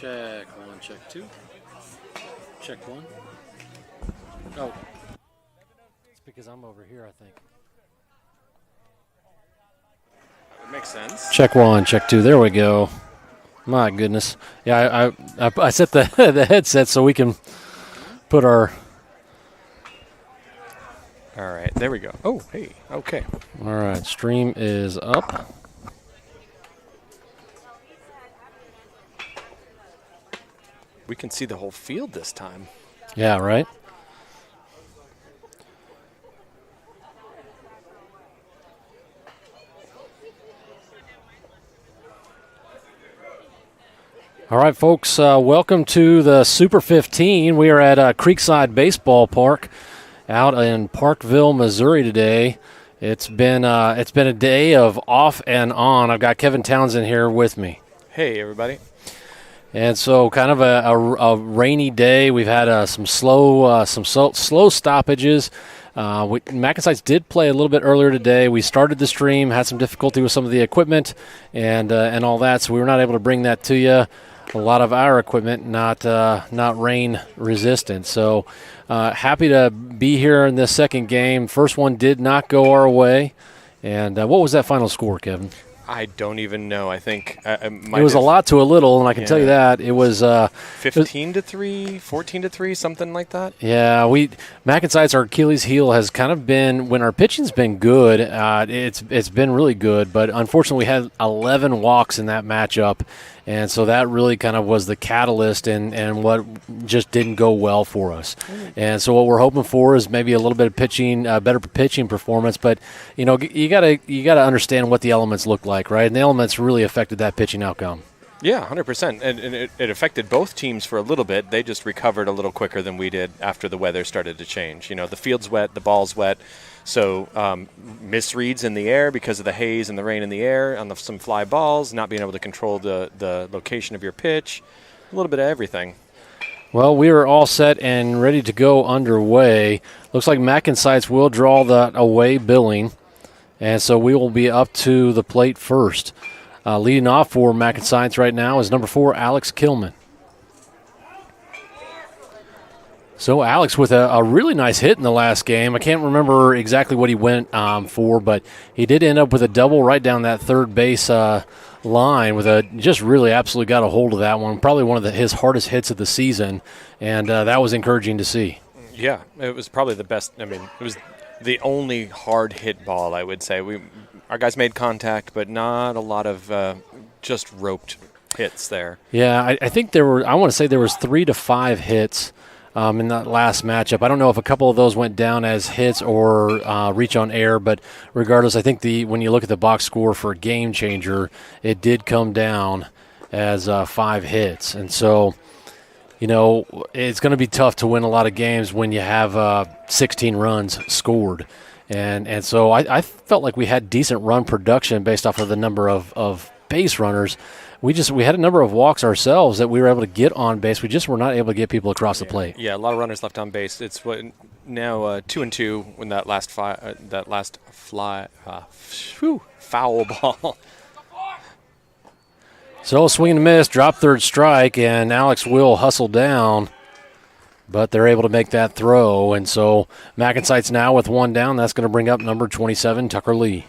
Check one, check two. Check one. Oh. It's because I'm over here, I think. It makes sense. Check one, check two. There we go. My goodness. Yeah, I set the the headset so we can put our. All right, there we go. Oh, hey, okay. All right, stream is up. We can see the whole field this time. Yeah, right? All right, folks, welcome to the Super 15. We are at Creekside Baseball Park out in Parkville, Missouri today. It's been a day of off and on. I've got Kevin Townsend here with me. Hey, everybody. And so, kind of a rainy day. We've had some slow stoppages. MacNSeitz did play a little bit earlier today. We started the stream, had some difficulty with some of the equipment and all that, so we were not able to bring that to you. A lot of our equipment not rain resistant. So happy to be here in this second game. First one did not go our way. And what was that final score, Kevin? I don't even know. I think it was a lot to a little, and I can tell you that it was 15-3, 14-3, something like that. Yeah, MacNSeitz, our Achilles heel has kind of been when our pitching's been good. It's been really good, but unfortunately, we had 11 walks in that matchup, and so that really kind of was the catalyst and what just didn't go well for us. And so what we're hoping for is maybe a little bit of pitching, better pitching performance. But you gotta understand what the elements look like, right? And the elements really affected that pitching outcome. Yeah, 100%. And it affected both teams for a little bit. They just recovered a little quicker than we did after the weather started to change. The field's wet, the ball's wet. So misreads in the air because of the haze and the rain in the air on some fly balls, not being able to control the location of your pitch, a little bit of everything. Well, we are all set and ready to go underway. Looks like MacNSeitz will draw the away billing, and so we will be up to the plate first. Leading off for MacNSeitz right now is number 4, Alex Kilman. So Alex with a really nice hit in the last game. I can't remember exactly what he went for, but he did end up with a double right down that third base line with just really absolutely got a hold of that one. Probably one of his hardest hits of the season, and that was encouraging to see. Yeah, it was probably the best. I mean, it was the only hard hit ball, I would say. Our guys made contact, but not a lot of just roped hits there. Yeah, I think I want to say there was 3 to 5 hits in that last matchup. I don't know if a couple of those went down as hits or reach on air, but regardless, I think when you look at the box score for a game changer, it did come down as 5 hits. And so, it's going to be tough to win a lot of games when you have 16 runs scored. And so I felt like we had decent run production based off of the number of base runners. We had a number of walks ourselves that we were able to get on base. We just were not able to get people across the plate. Yeah, a lot of runners left on base. It's now 2-2 when that last foul ball. So swing and miss, drop third strike, and Alex will hustle down, but they're able to make that throw. And so MacNSeitz now with 1 down. That's going to bring up number 27, Tucker Lee.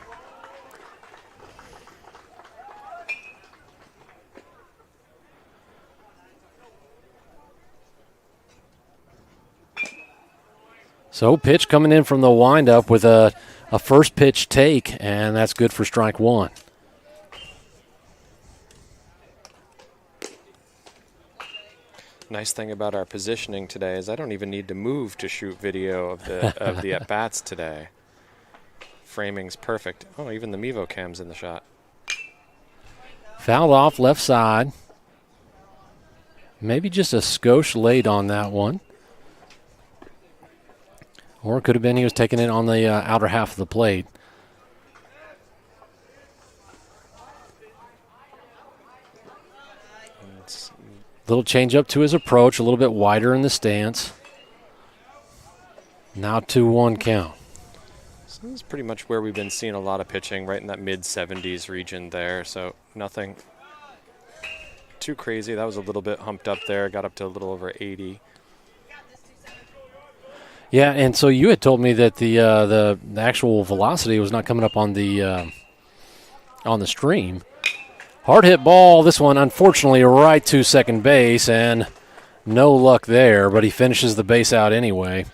So pitch coming in from the windup with a first pitch take, and that's good for strike 1. Nice thing about our positioning today is I don't even need to move to shoot video of the at-bats today. Framing's perfect. Oh, even the Mevo cam's in the shot. Fouled off left side. Maybe just a skosh late on that one. Or it could have been he was taking it on the outer half of the plate. Little change up to his approach, a little bit wider in the stance. Now 2-1 count. So this is pretty much where we've been seeing a lot of pitching, right in that mid-70s region there. So nothing too crazy. That was a little bit humped up there. Got up to a little over 80. Yeah, and so you had told me that the actual velocity was not coming up on the stream. Hard hit ball. This one, unfortunately, right to second base, and no luck there. But he finishes the base out anyway.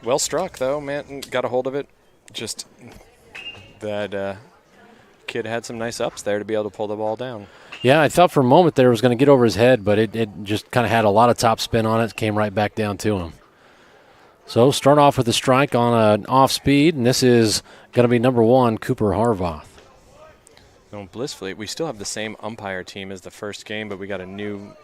Well struck, though. Manton got a hold of it. Just that kid had some nice ups there to be able to pull the ball down. Yeah, I thought for a moment there it was going to get over his head, but it just kind of had a lot of top spin on it. Came right back down to him. So start off with a strike on an off speed, and this is going to be number 1, Cooper Harvath. No, blissfully, we still have the same umpire team as the first game, but we got a new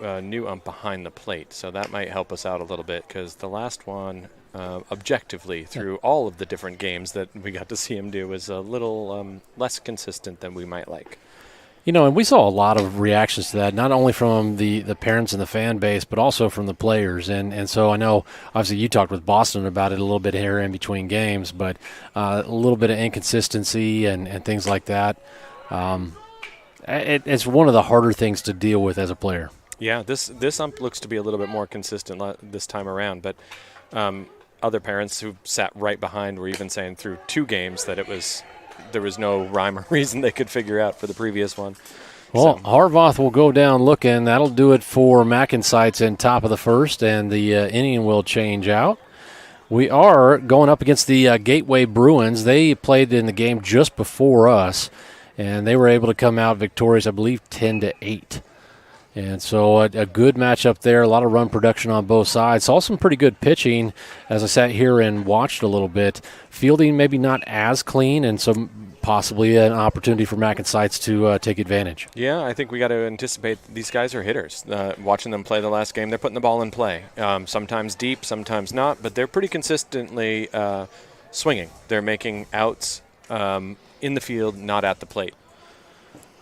ump behind the plate, so that might help us out a little bit because the last one, objectively, through all of the different games that we got to see him do, was a little less consistent than we might like. You know, and we saw a lot of reactions to that, not only from the parents and the fan base, but also from the players. And so I know, obviously, you talked with Boston about it a little bit here in between games, but a little bit of inconsistency and things like that. It's one of the harder things to deal with as a player. Yeah, this ump looks to be a little bit more consistent this time around, but other parents who sat right behind were even saying through 2 games that there was no rhyme or reason they could figure out for the previous one. Well, Harvath will go down looking. That'll do it for MacNSeitz in top of the first, and the inning will change out. We are going up against the Gateway Bruins. They played in the game just before us, and they were able to come out victorious, I believe, 10-8. And so a good matchup there, a lot of run production on both sides. Saw some pretty good pitching as I sat here and watched a little bit. Fielding maybe not as clean, and so possibly an opportunity for MacNSeitz to take advantage. Yeah, I think we got to anticipate these guys are hitters. Watching them play the last game, they're putting the ball in play. Sometimes deep, sometimes not, but they're pretty consistently swinging. They're making outs in the field, not at the plate.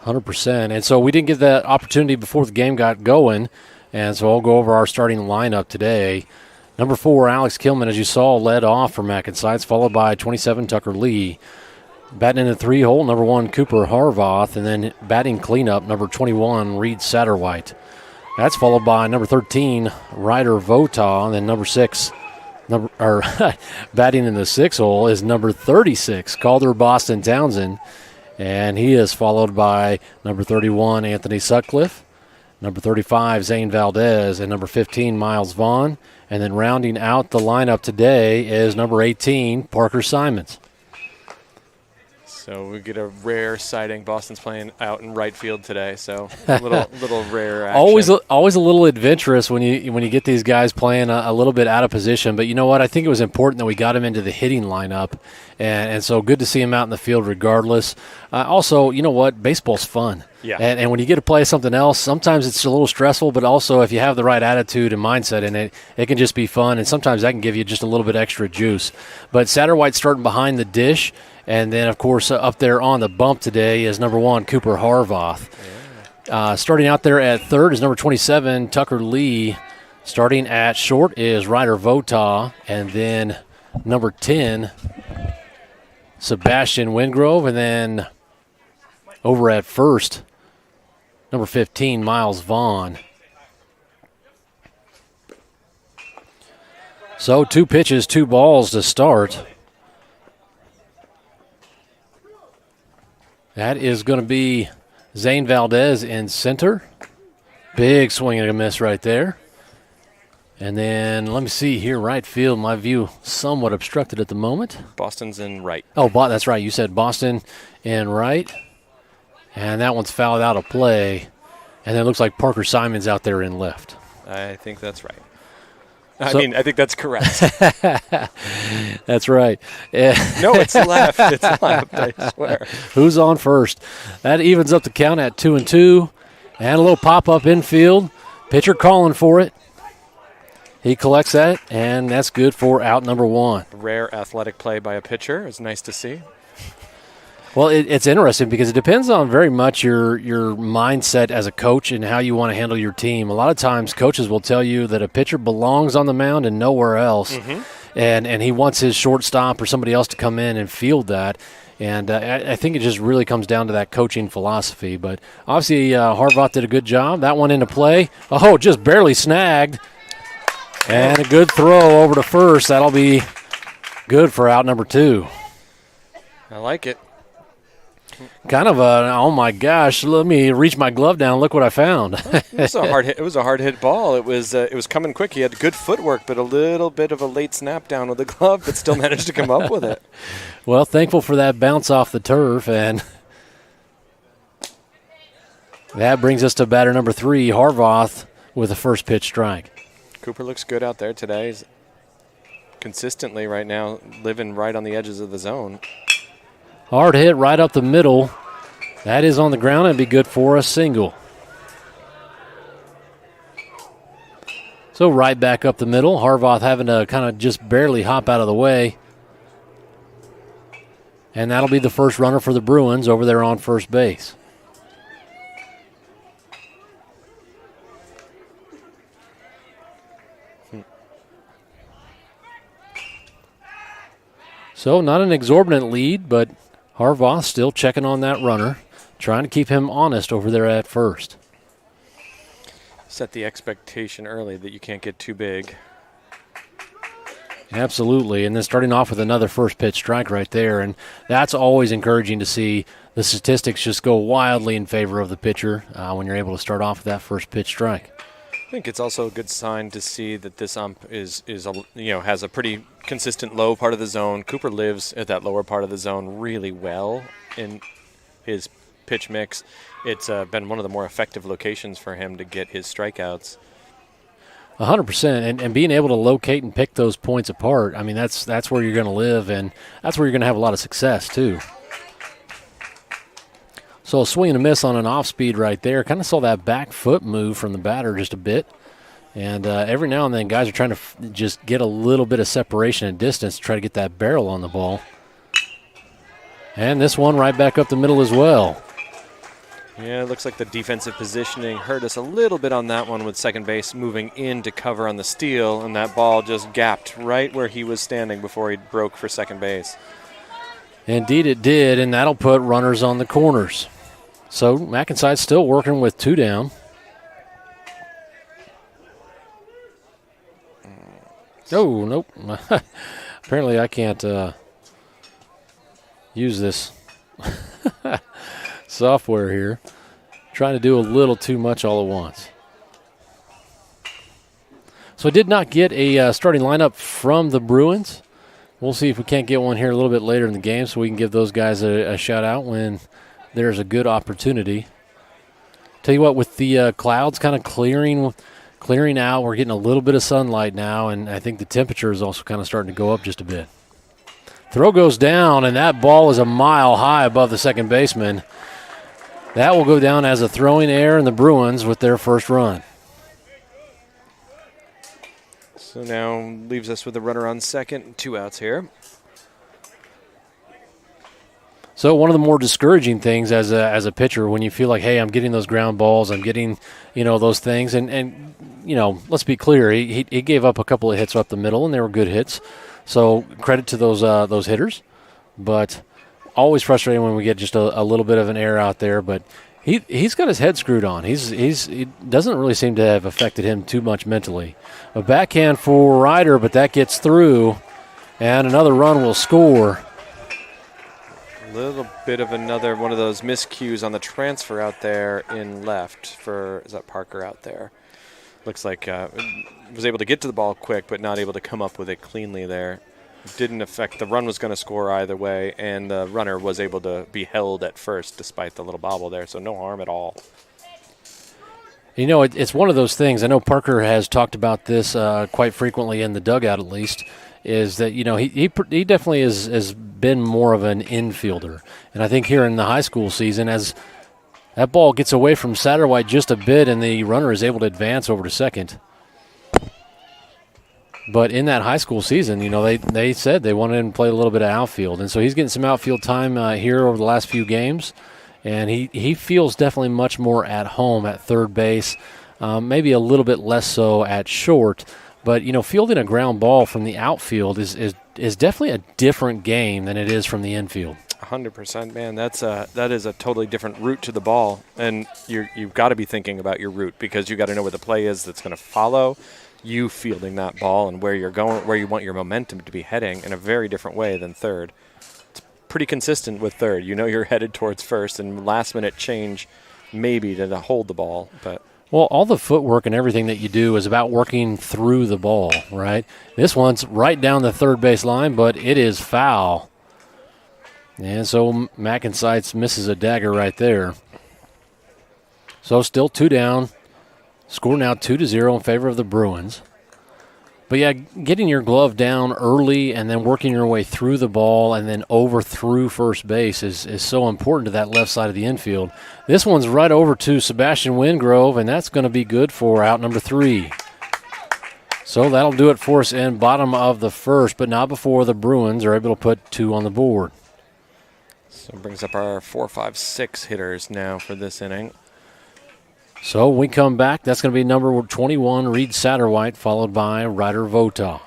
100%. And so we didn't get that opportunity before the game got going, and so I'll go over our starting lineup today. Number 4, Alex Kilman, as you saw, led off for MacNSeitz, followed by 27, Tucker Lee. Batting in the 3-hole, number 1, Cooper Harvath, and then batting cleanup, number 21, Reed Satterwhite. That's followed by number 13, Ryder Vota, and then number 6, batting in the 6-hole is number 36, Calder Boston Townsend. And he is followed by number 31, Anthony Sutcliffe, number 35, Zane Valdez, and number 15, Miles Vaughn. And then rounding out the lineup today is number 18, Parker Simons. So we get a rare sighting. Boston's playing out in right field today, so a little rare action. Always a little adventurous when you get these guys playing a little bit out of position. But you know what? I think it was important that we got him into the hitting lineup, and so good to see him out in the field regardless. Also, you know what? Baseball's fun. Yeah. And when you get to play something else, sometimes it's a little stressful, but also if you have the right attitude and mindset in it, it can just be fun, and sometimes that can give you just a little bit extra juice. But Satterwhite's starting behind the dish, and then, of course, up there on the bump today is number 1, Cooper Harvath. Yeah. Starting out there at third is number 27, Tucker Lee. Starting at short is Ryder Vota, and then number 10, Sebastian Wingrove, and then over at first, number 15, Miles Vaughn. So 2 pitches, 2 balls to start. That is going to be Zane Valdez in center. Big swing and a miss right there. And then let me see here, right field. My view somewhat obstructed at the moment. Boston's in right. Oh, that's right. You said Boston in right. And that one's fouled out of play. And then it looks like Parker Simons out there in left. I think that's right. I think that's correct. That's right. No, it's left. It's left, I swear. Who's on first? That evens up the count at 2-2. And a little pop-up infield. Pitcher calling for it. He collects that, and that's good for out number 1. Rare athletic play by a pitcher. It's nice to see. Well, it's interesting because it depends on very much your mindset as a coach and how you want to handle your team. A lot of times coaches will tell you that a pitcher belongs on the mound and nowhere else, and he wants his shortstop or somebody else to come in and field that. And I think it just really comes down to that coaching philosophy. But obviously, Harvath did a good job. That one into play. Oh, just barely snagged. And a good throw over to first. That'll be good for out number 2. I like it. Kind of oh my gosh, let me reach my glove down. Look what I found. It was a hard hit. It was a hard hit ball. It was coming quick. He had good footwork, but a little bit of a late snap down with the glove, but still managed to come up with it. Well, thankful for that bounce off the turf, and that brings us to batter number 3, Harvath, with a first pitch strike. Cooper looks good out there today. He's consistently right now living right on the edges of the zone. Hard hit right up the middle. That is on the ground and be good for a single. So right back up the middle. Harvath having to kind of just barely hop out of the way. And that'll be the first runner for the Bruins over there on first base. So not an exorbitant lead, but Harvath still checking on that runner, trying to keep him honest over there at first. Set the expectation early that you can't get too big. Absolutely, and then starting off with another first pitch strike right there, and that's always encouraging to see. The statistics just go wildly in favor of the pitcher when you're able to start off with that first pitch strike. I think it's also a good sign to see that this ump has a pretty consistent low part of the zone. Cooper lives at that lower part of the zone really well in his pitch mix. It's been one of the more effective locations for him to get his strikeouts. 100%, and being able to locate and pick those points apart, I mean, that's where you're going to live, and that's where you're going to have a lot of success, too. So a swing and a miss on an off-speed right there. Kind of saw that back foot move from the batter just a bit. And every now and then guys are trying to just get a little bit of separation and distance to try to get that barrel on the ball. And this one right back up the middle as well. Yeah, it looks like the defensive positioning hurt us a little bit on that one with second base moving in to cover on the steal, and that ball just gapped right where he was standing before he broke for second base. Indeed it did, and that'll put runners on the corners. So MacNSeitz still working with 2 down. Oh, nope. Apparently I can't use this software here. Trying to do a little too much all at once. So I did not get a starting lineup from the Bruins. We'll see if we can't get one here a little bit later in the game so we can give those guys a shout out when there's a good opportunity. Tell you what, with the clouds kind of clearing out, we're getting a little bit of sunlight now, and I think the temperature is also kind of starting to go up just a bit. Throw goes down, and that ball is a mile high above the second baseman. That will go down as a throwing error in the Bruins with their first run. So now leaves us with a runner on second, 2 outs here. So one of the more discouraging things as a pitcher, when you feel like, hey, I'm getting those ground balls, I'm getting, those things, and let's be clear, he gave up a couple of hits up the middle, and they were good hits. So credit to those hitters, but always frustrating when we get just a little bit of an error out there. But he's got his head screwed on. It doesn't really seem to have affected him too much mentally. A backhand for Ryder, but that gets through, and another run will score. A little bit of another one of those miscues on the transfer out there in left for, is that Parker out there? Looks like was able to get to the ball quick, but not able to come up with it cleanly there. Didn't affect, the run was going to score either way, and the runner was able to be held at first despite the little bobble there, so no harm at all. It's one of those things. I know Parker has talked about this quite frequently in the dugout, at least, is that, he definitely has been more of an infielder. And I think here in the high school season, as that ball gets away from Satterwhite just a bit and the runner is able to advance over to second. But in that high school season, they said they wanted him to play a little bit of outfield. And so he's getting some outfield time here over the last few games. And he feels definitely much more at home at third base, maybe a little bit less so at short. But, fielding a ground ball from the outfield is definitely a different game than it is from the infield. 100%, man. That is a totally different route to the ball, and you've got to be thinking about your route because you got to know where the play is that's going to follow you fielding that ball and where you're going, where you want your momentum to be heading in a very different way than third. It's pretty consistent with third. You know you're headed towards first, and last minute change maybe to hold the ball, but. Well, all the footwork and everything that you do is about working through the ball, right? This one's right down the third base line, but it is foul. And so MacNSeitz misses a dagger right there. So still 2 down. Score now 2-0 in favor of the Bruins. But yeah, getting your glove down early and then working your way through the ball and then over through first base is so important to that left side of the infield. This one's right over to Sebastian Wingrove, and that's going to be good for out number 3. So that'll do it for us in bottom of the first, but not before the Bruins are able to put 2 on the board. So it brings up our 4, 5, 6 hitters now for this inning. So when we come back, that's going to be number 21, Reed Satterwhite, followed by Ryder Vota.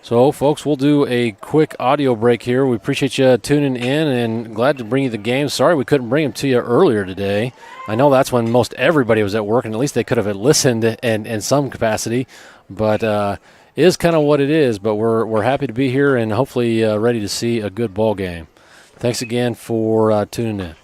So, folks, we'll do a quick audio break here. We appreciate you tuning in and glad to bring you the game. Sorry we couldn't bring them to you earlier today. I know that's when most everybody was at work, and at least they could have listened in some capacity. But it is kind of what it is. But we're happy to be here and hopefully ready to see a good ball game. Thanks again for tuning in.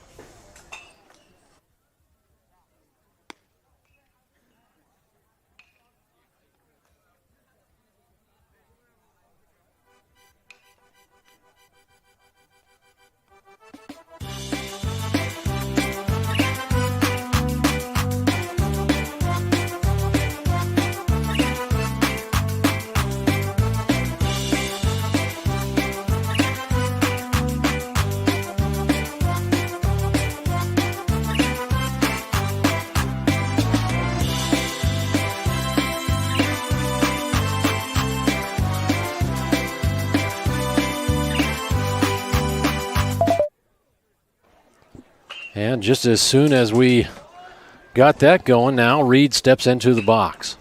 And just as soon as we got that going, now Reed steps into the box.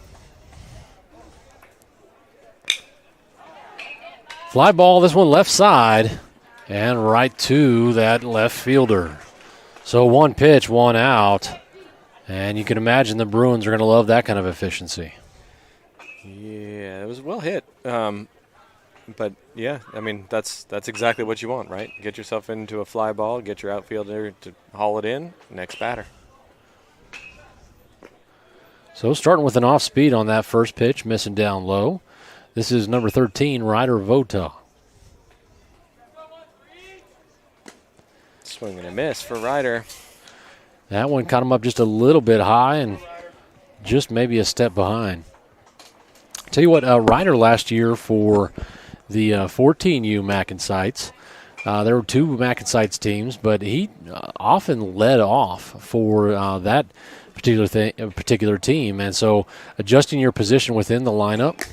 Fly ball, this one left side, and right to that left fielder. So 1 pitch, 1 out, and you can imagine the Bruins are going to love that kind of efficiency. Yeah, it was well hit. But, yeah, I mean, that's exactly what you want, right? Get yourself into a fly ball, get your outfielder to haul it in, next batter. So starting with an off speed on that first pitch, missing down low. This is number 13, Ryder Vota. Swing and a miss for Ryder. That one caught him up just a little bit high and just maybe a step behind. Tell you what, Ryder last year for the 14U MacNSeitz, there were 2 MacNSeitz teams, but he often led off for that particular team. And so adjusting your position within the lineup,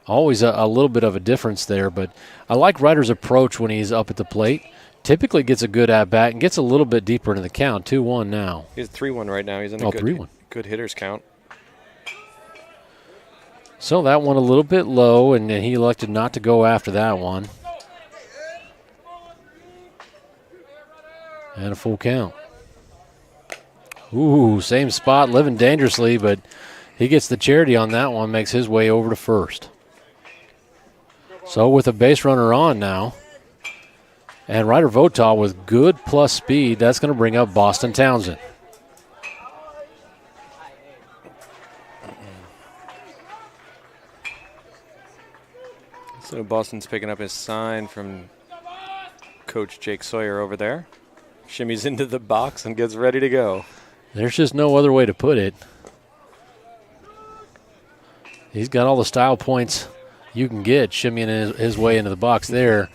always a little bit of a difference there. But I like Ryder's approach when he's up at the plate. Typically gets a good at-bat and gets a little bit deeper into the count, 2-1 now. He's 3-1 right now. He's in a 3-1. Good hitters count. So that one a little bit low, and he elected not to go after that one. And a full count. Ooh, same spot, living dangerously, but he gets the charity on that one, makes his way over to first. So with a base runner on now, and Ryder Vota with good plus speed, that's going to bring up Boston Townsend. So Boston's picking up his sign from Coach Jake Sawyer over there. Shimmies into the box and gets ready to go. There's just no other way to put it. He's got all the style points you can get, shimmying his way into the box there.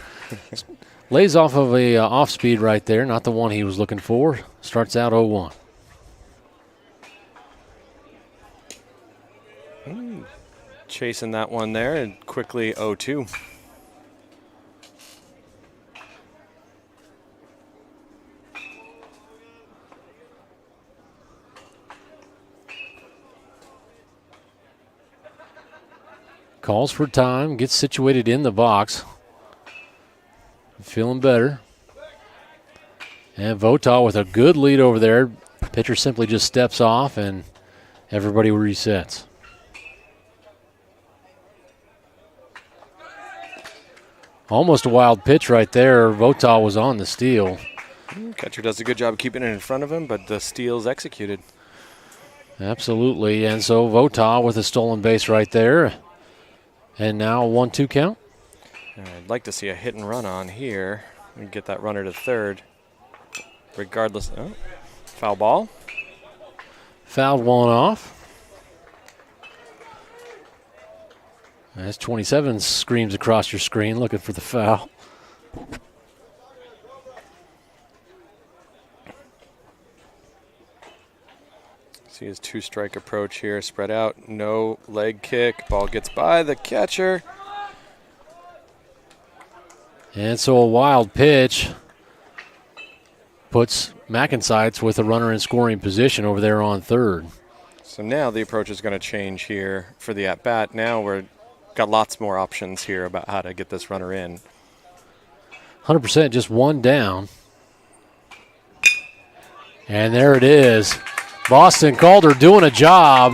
Lays off of a off-speed right there, not the one he was looking for. Starts out 0-1. Chasing that one there and quickly 0-2. Calls for time, gets situated in the box. Feeling better. And Votaw with a good lead over there. Pitcher simply just steps off and everybody resets. Almost a wild pitch right there. Votaw was on the steal. Catcher does a good job keeping it in front of him, but the steal's executed. Absolutely. And so Votaw with a stolen base right there. And now a 1-2 count. I'd like to see a hit and run on here and get that runner to third. Regardless. Oh, foul ball. Fouled one off. As 27 screams across your screen looking for the foul. See his two-strike approach here. Spread out. No leg kick. Ball gets by the catcher. And so a wild pitch puts MacNSeitz with a runner in scoring position over there on third. So now the approach is going to change here for the at-bat. Now we're got lots more options here about how to get this runner in. 100%, just one down. And there it is. Boston Calder doing a job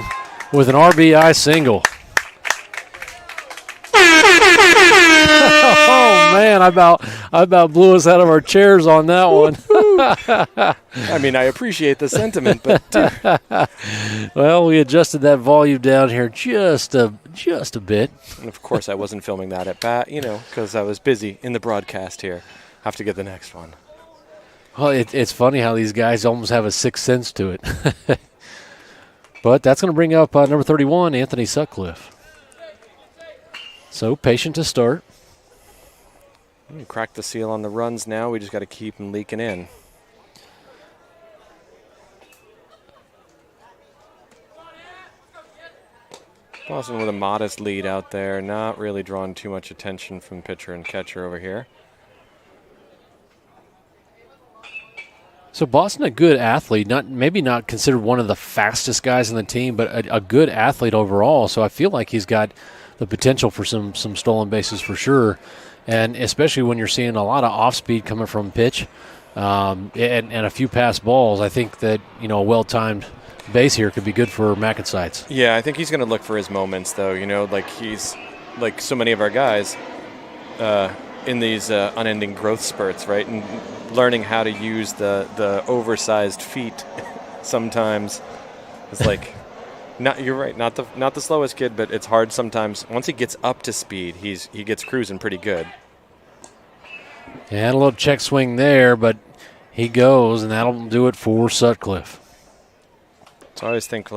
with an RBI single. Oh, man, I about blew us out of our chairs on that one. I mean, I appreciate the sentiment, but well, we adjusted that volume down here just a bit. And of course, I wasn't filming that at bat, because I was busy in the broadcast here. Have to get the next one. Well, it's funny how these guys almost have a sixth sense to it. But that's going to bring up number 31, Anthony Sutcliffe. So patient to start. We cracked the seal on the runs now. We just got to keep them leaking in. Boston with a modest lead out there, not really drawing too much attention from pitcher and catcher over here. So Boston, a good athlete, maybe not considered one of the fastest guys on the team, but a good athlete overall. So I feel like he's got the potential for some stolen bases for sure, and especially when you're seeing a lot of off-speed coming from pitch and a few pass balls. I think that a well-timed base here could be good for MacNSeitz. Yeah, I think he's going to look for his moments, though. Like he's like so many of our guys in these unending growth spurts, right? And learning how to use the oversized feet sometimes is like you're right, not the slowest kid, but it's hard sometimes. Once he gets up to speed, he gets cruising pretty good. And a little check swing there, but he goes, and that'll do it for Sutcliffe. So I always think,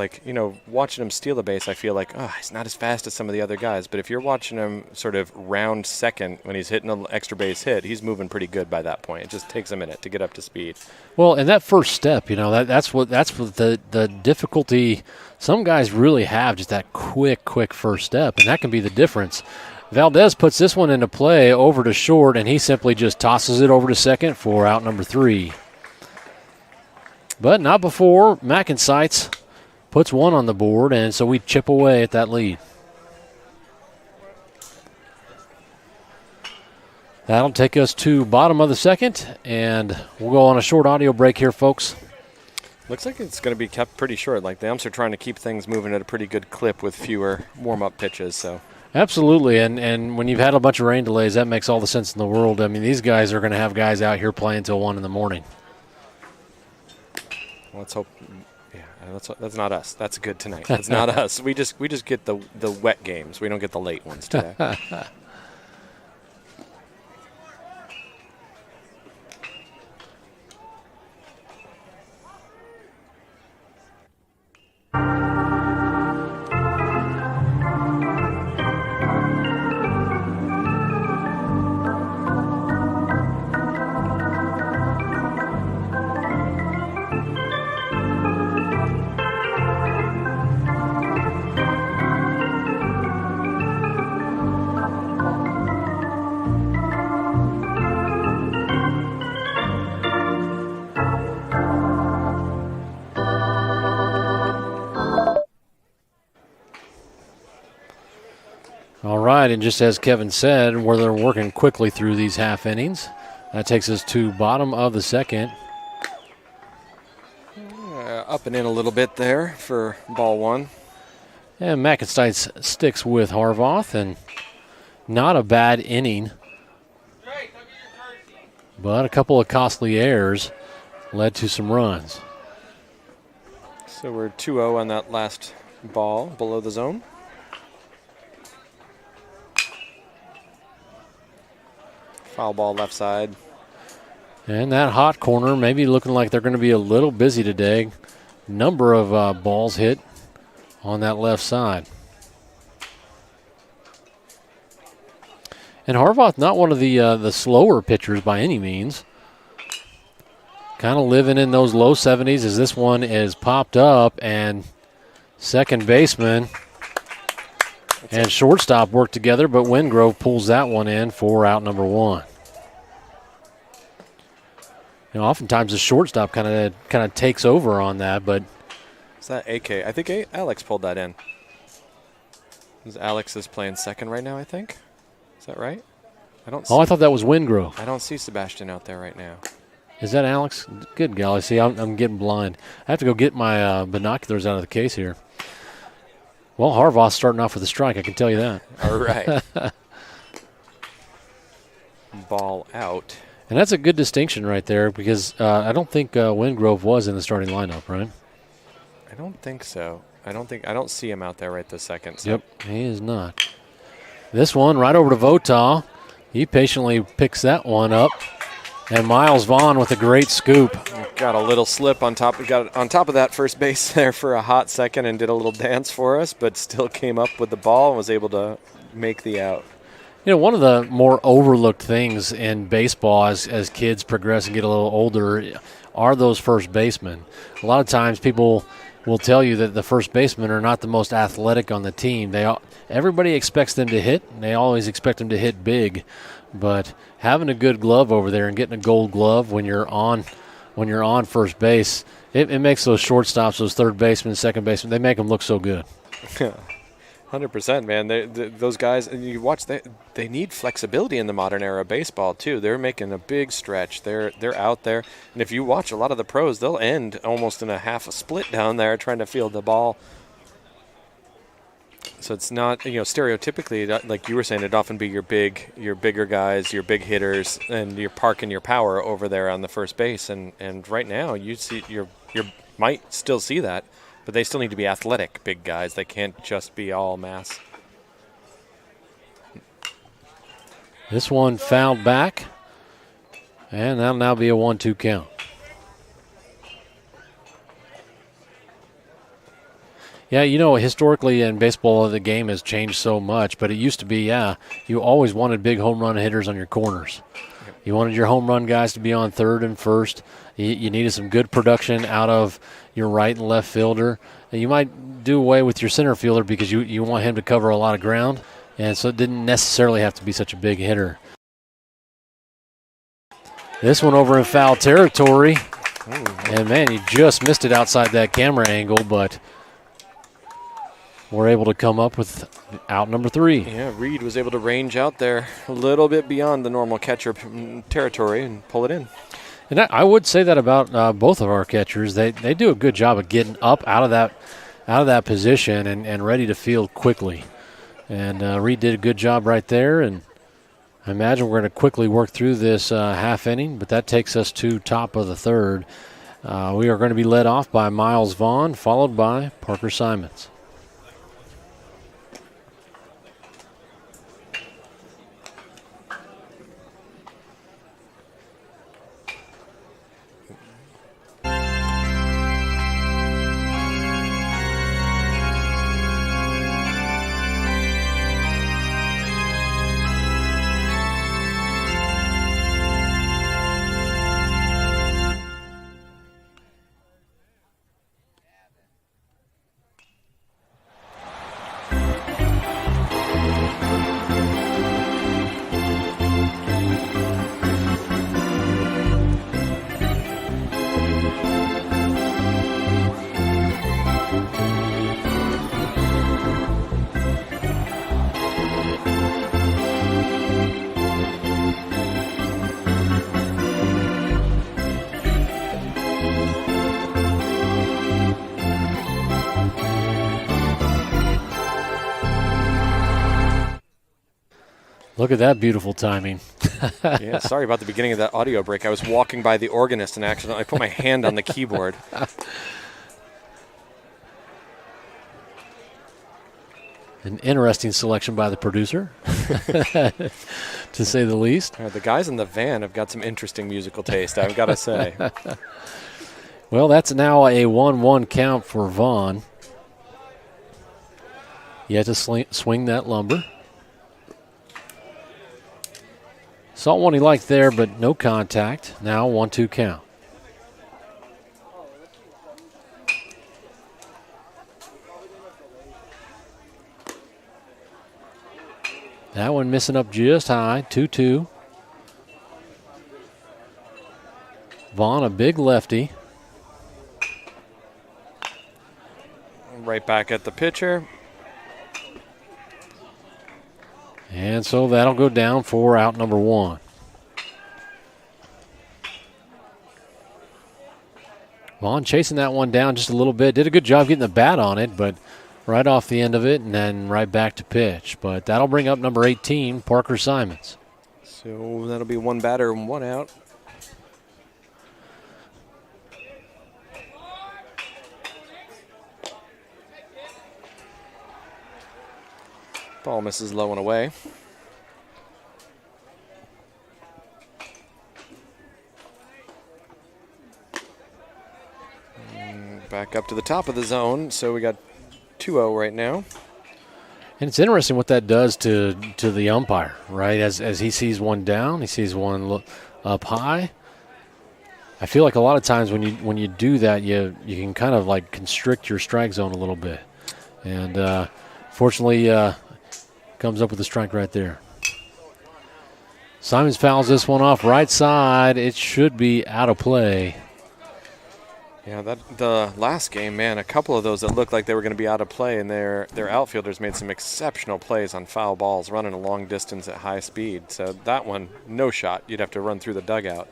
watching him steal the base, I feel like, he's not as fast as some of the other guys. But if you're watching him sort of round second when he's hitting an extra base hit, he's moving pretty good by that point. It just takes a minute to get up to speed. Well, and that first step, that's what the difficulty. Some guys really have just that quick first step, and that can be the difference. Valdez puts this one into play over to short, and he simply just tosses it over to second for out number 3. But not before MacNSeitz puts one on the board, and so we chip away at that lead. That'll take us to bottom of the second, and we'll go on a short audio break here, folks. Looks like it's going to be kept pretty short. Like the umps are trying to keep things moving at a pretty good clip with fewer warm-up pitches. So absolutely, and when you've had a bunch of rain delays, that makes all the sense in the world. I mean, these guys are going to have guys out here playing till 1 in the morning. Let's hope. Yeah, that's not us. That's good tonight. That's not us. We just get the wet games. We don't get the late ones today. All right, and just as Kevin said, where they're working quickly through these half innings, that takes us to bottom of the second. up and in a little bit there for ball one. And MacNSeitz sticks with Harvoth, and not a bad inning. But a couple of costly errors led to some runs. So we're 2-0 on that last ball below the zone. Foul ball left side. And that hot corner maybe looking like they're going to be a little busy today. Number of balls hit on that left side. And Harvoth, not one of the slower pitchers by any means. Kind of living in those low 70s as this one is popped up, and second baseman and shortstop work together, but Wingrove pulls that one in for out number one. You know, oftentimes the shortstop kind of takes over on that, but is that AK? I think Alex pulled that in. Alex is playing second right now, I think. Is that right? I thought that was Wingrove. I don't see Sebastian out there right now. Is that Alex? Good golly. See, I'm getting blind. I have to go get my binoculars out of the case here. Well, Harvoth's starting off with a strike, I can tell you that. All right. Ball out. And that's a good distinction right there because I don't think Wingrove was in the starting lineup, right? I don't think so. I don't see him out there right this second. So. Yep, he is not. This one right over to Votaw. He patiently picks that one up. And Miles Vaughn with a great scoop. Got a little slip on top. Got on top of that first base there for a hot second and did a little dance for us, but still came up with the ball and was able to make the out. You know, one of the more overlooked things in baseball as kids progress and get a little older are those first basemen. A lot of times people will tell you that the first basemen are not the most athletic on the team. Everybody expects them to hit, and they always expect them to hit big. But having a good glove over there and getting a gold glove when you're on first base, it makes those shortstops, those third basemen, second basemen, they make them look so good. 100%, man. Those guys, and you watch, they need flexibility in the modern era of baseball too. They're making a big stretch. They're out there, and if you watch a lot of the pros, they'll end almost in a half a split down there trying to field the ball. So it's not, stereotypically, like you were saying, it'd often be your bigger guys, your big hitters, and you're parking your power over there on the first base. And right now, you see, you might still see that, but they still need to be athletic big guys. They can't just be all mass. This one fouled back, and that'll now be a 1-2 count. Yeah, historically in baseball, the game has changed so much, but it used to be, you always wanted big home run hitters on your corners. Yep. You wanted your home run guys to be on third and first. You needed some good production out of your right and left fielder. And you might do away with your center fielder because you want him to cover a lot of ground, and so it didn't necessarily have to be such a big hitter. This one over in foul territory, and man, you just missed it outside that camera angle, but we're able to come up with out number 3. Yeah, Reed was able to range out there a little bit beyond the normal catcher territory and pull it in. And I would say that about both of our catchers. They do a good job of getting up out of that position and ready to field quickly. And Reed did a good job right there. And I imagine we're going to quickly work through this half inning, but that takes us to top of the third. We are going to be led off by Miles Vaughn, followed by Parker Simons. Look at that beautiful timing. Yeah, sorry about the beginning of that audio break. I was walking by the organist and accidentally put my hand on the keyboard. An interesting selection by the producer, to say the least. The guys in the van have got some interesting musical taste, I've got to say. Well, that's now a 1-1 count for Vaughn. You had to swing that lumber. Saw one he liked there, but no contact. Now 1-2 count. That one missing up just high, 2-2. Vaughn, a big lefty. Right back at the pitcher. And so that'll go down for out number 1. Vaughn chasing that one down just a little bit. Did a good job getting the bat on it, but right off the end of it and then right back to pitch. But that'll bring up number 18, Parker Simons. So that'll be 1 batter and 1 out. Ball misses low and away. Back up to the top of the zone, so we got 2-0 right now. And it's interesting what that does to the umpire, right? As he sees one down, he sees one up high. I feel like a lot of times when you do that, you can kind of like constrict your strike zone a little bit. And fortunately, comes up with a strike right there. Simons fouls this one off right side. It should be out of play. Yeah, the last game, man, a couple of those that looked like they were going to be out of play, and their outfielders made some exceptional plays on foul balls, running a long distance at high speed. So that one, no shot. You'd have to run through the dugout.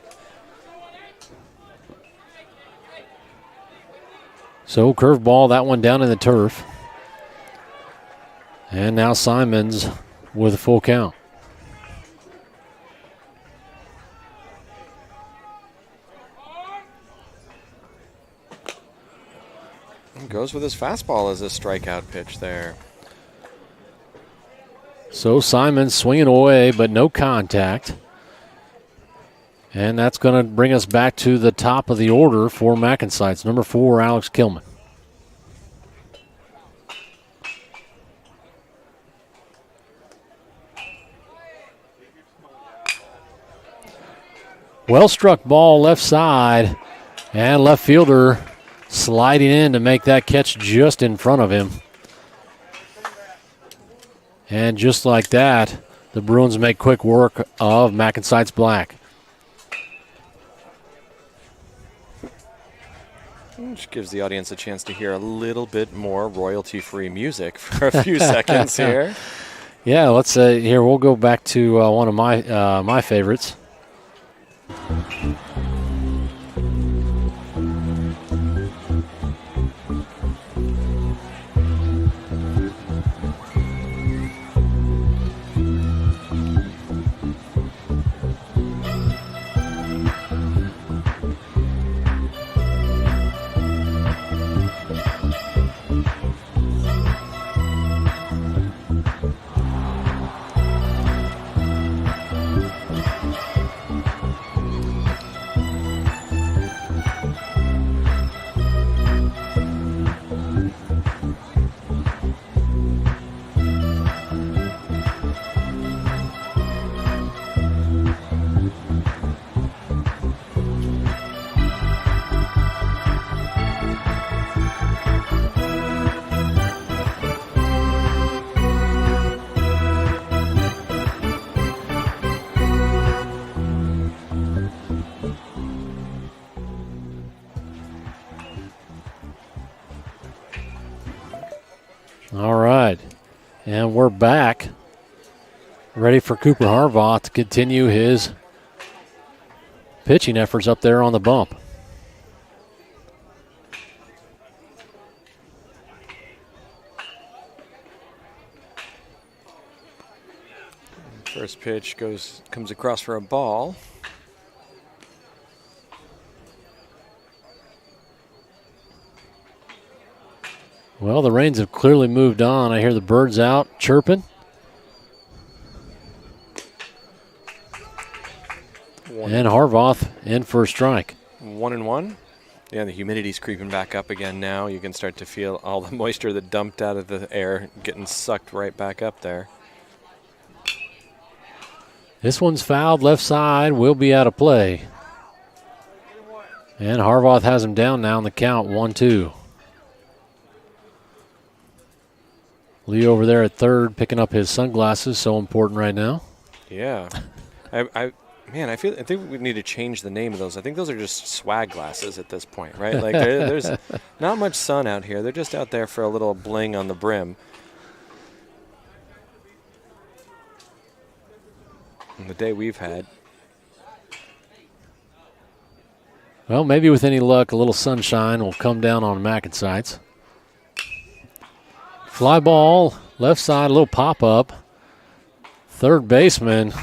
So curveball, that one down in the turf. And now Simons with a full count. Goes with his fastball as a strikeout pitch there. So Simons swinging away, but no contact. And that's going to bring us back to the top of the order for MacNSeitz. Number 4, Alex Kilman. Well struck ball left side, and left fielder sliding in to make that catch just in front of him. And just like that, the Bruins make quick work of MacNSeitz Black. Which gives the audience a chance to hear a little bit more royalty-free music for a few seconds here. Yeah, let's here we'll go back to one of my favorites. All right, and we're back, ready for Cooper Harbaugh to continue his pitching efforts up there on the bump. First pitch comes across for a ball. Well, the rains have clearly moved on. I hear the birds out chirping. And Harvoth in for a strike. 1-1. Yeah, the humidity's creeping back up again now. You can start to feel all the moisture that dumped out of the air getting sucked right back up there. This one's fouled left side, will be out of play. And Harvoth has him down now in the count, 1-2. Lee over there at third picking up his sunglasses, so important right now. Yeah. I think we need to change the name of those. I think those are just swag glasses at this point, right? Like there's not much sun out here. They're just out there for a little bling on the brim. And the day we've had. Well, maybe with any luck, a little sunshine will come down on MacNSeitz. Fly ball, left side, a little pop-up. Third baseman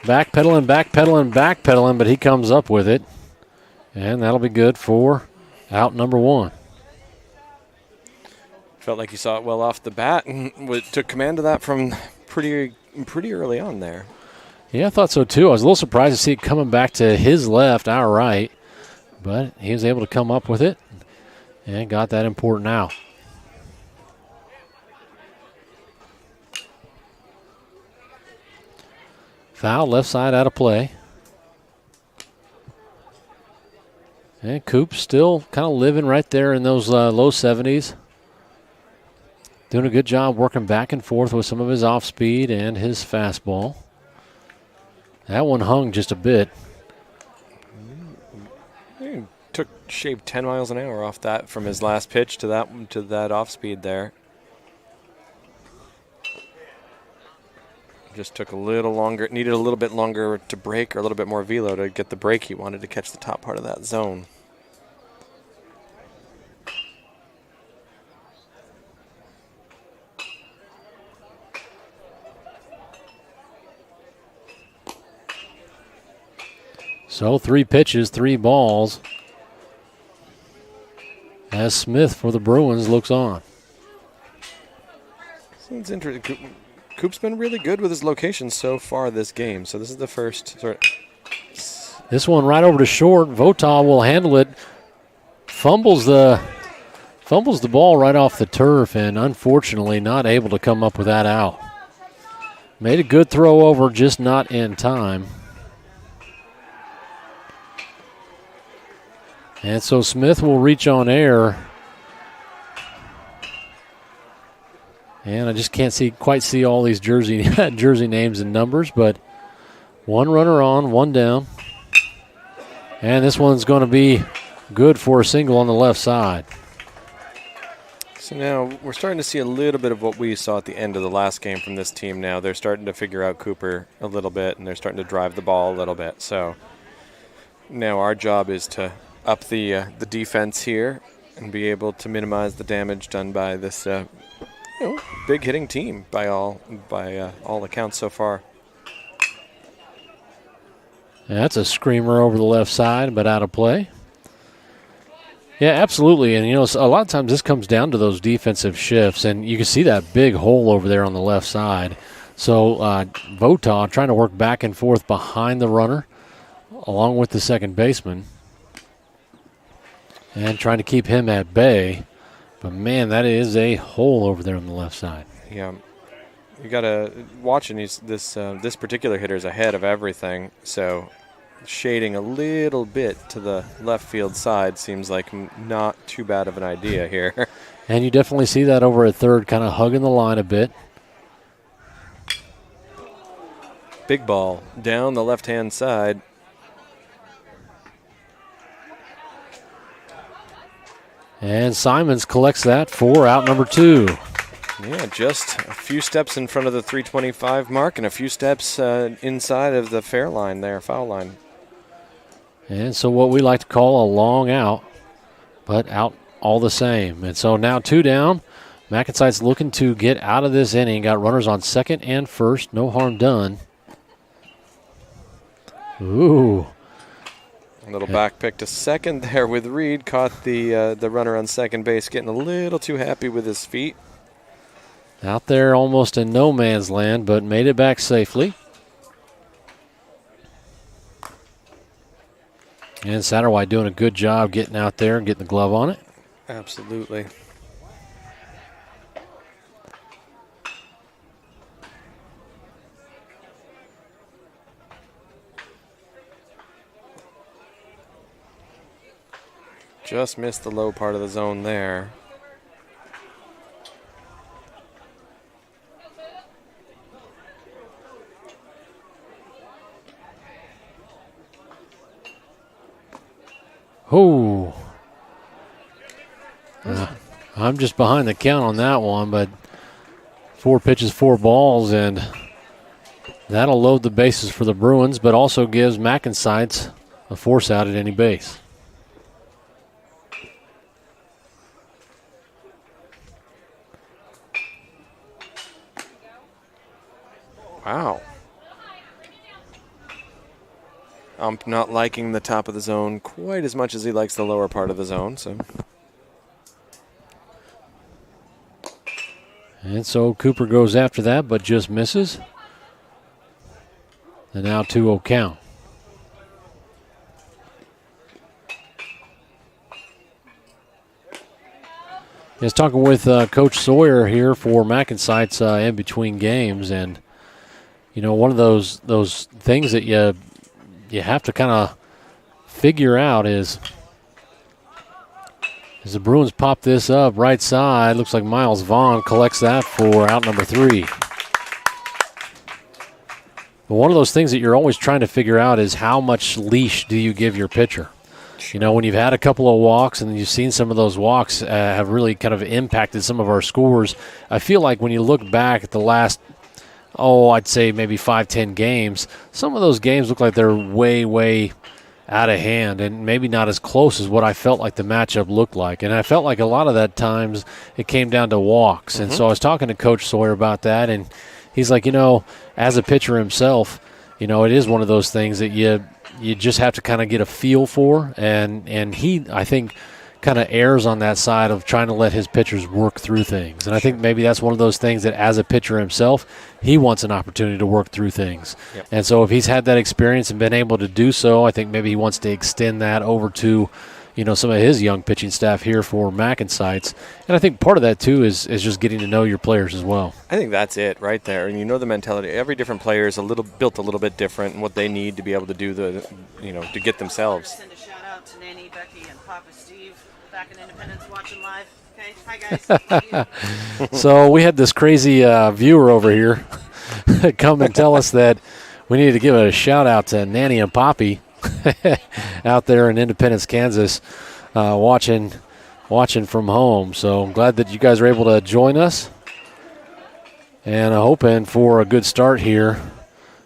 backpedaling, but he comes up with it. And that'll be good for out number one. Felt like he saw it well off the bat and took command of that from pretty early on there. Yeah, I thought so too. I was a little surprised to see it coming back to his left, our right. But he was able to come up with it and got that important out. Foul, left side out of play. And Coop still kind of living right there in those low 70s. Doing a good job working back and forth with some of his off speed and his fastball. That one hung just a bit. He shaved 10 miles an hour off that from his last pitch to that off speed there. Just took a little longer, needed a little bit longer to break or a little bit more velo to get the break he wanted to catch the top part of that zone. So 3 pitches, 3 balls. As Smith for the Bruins looks on. It's interesting. Coop's been really good with his locations so far this game. So this is the first This one right over to short. Votaw will handle it. Fumbles the ball right off the turf and unfortunately not able to come up with that out. Made a good throw over, just not in time. And so Smith will reach on air. And I just can't quite see all these jersey names and numbers, but one runner on, one down. And this one's going to be good for a single on the left side. So now we're starting to see a little bit of what we saw at the end of the last game from this team now. They're starting to figure out Cooper a little bit, and they're starting to drive the ball a little bit. So now our job is to up the defense here and be able to minimize the damage done by this big hitting team by all accounts so far. Yeah, that's a screamer over the left side, but out of play. Yeah, absolutely. And, a lot of times this comes down to those defensive shifts, and you can see that big hole over there on the left side. So Votaw trying to work back and forth behind the runner along with the second baseman and trying to keep him at bay. But, man, that is a hole over there on the left side. Yeah. You got to watch, and this particular hitter is ahead of everything. So shading a little bit to the left field side seems like not too bad of an idea here. And you definitely see that over at third, kind of hugging the line a bit. Big ball down the left-hand side. And Simons collects that for out number 2. Yeah, just a few steps in front of the 325 mark and a few steps inside of the fair line there, foul line. And so what we like to call a long out, but out all the same. And so now 2 down. MacNSeitz looking to get out of this inning. Got runners on second and first. No harm done. Ooh. A little back pick to second there with Reed. Caught the runner on second base, getting a little too happy with his feet. Out there almost in no man's land, but made it back safely. And Satterwhite doing a good job getting out there and getting the glove on it. Absolutely. Just missed the low part of the zone there. Oh. I'm just behind the count on that one, but 4 pitches, 4 balls, and that'll load the bases for the Bruins, but also gives MacNSeitz a force out at any base. Wow. I'm not liking the top of the zone quite as much as he likes the lower part of the zone. So, and so Cooper goes after that, but just misses. And now 2-0 count. I was talking with Coach Sawyer here for MacNSeitz in between games, and you know, one of those things that you have to kind of figure out is as the Bruins pop this up right side, looks like Miles Vaughn collects that for out number 3. But one of those things that you're always trying to figure out is how much leash do you give your pitcher? You know, when you've had a couple of walks and you've seen some of those walks have really kind of impacted some of our scores, I feel like when you look back at the last, I'd say maybe 5-10 games, some of those games look like they're way, way out of hand and maybe not as close as what I felt like the matchup looked like. And I felt like a lot of that times it came down to walks. And so I was talking to Coach Sawyer about that, and he's like, you know, as a pitcher himself, you know, it is one of those things that you just have to kind of get a feel for. And he, I think, kind of errs on that side of trying to let his pitchers work through things. And I think maybe that's one of those things that as a pitcher himself, he wants an opportunity to work through things. Yep. And so if he's had that experience and been able to do so, I think maybe he wants to extend that over to, you know, some of his young pitching staff here for MacNSeitz. And I think part of that, too, is just getting to know your players as well. I think that's it right there. And you know the mentality. Every different player is built a little bit different and what they need to be able to do to get themselves. Send a shout out to Nanny, Becky, and Papa Steve back in Independence watching live. Okay, hi guys. So we had this crazy viewer over here come and tell us that we needed to give a shout out to Nanny and Poppy out there in Independence, Kansas, watching from home. So I'm glad that you guys are able to join us, and hoping for a good start here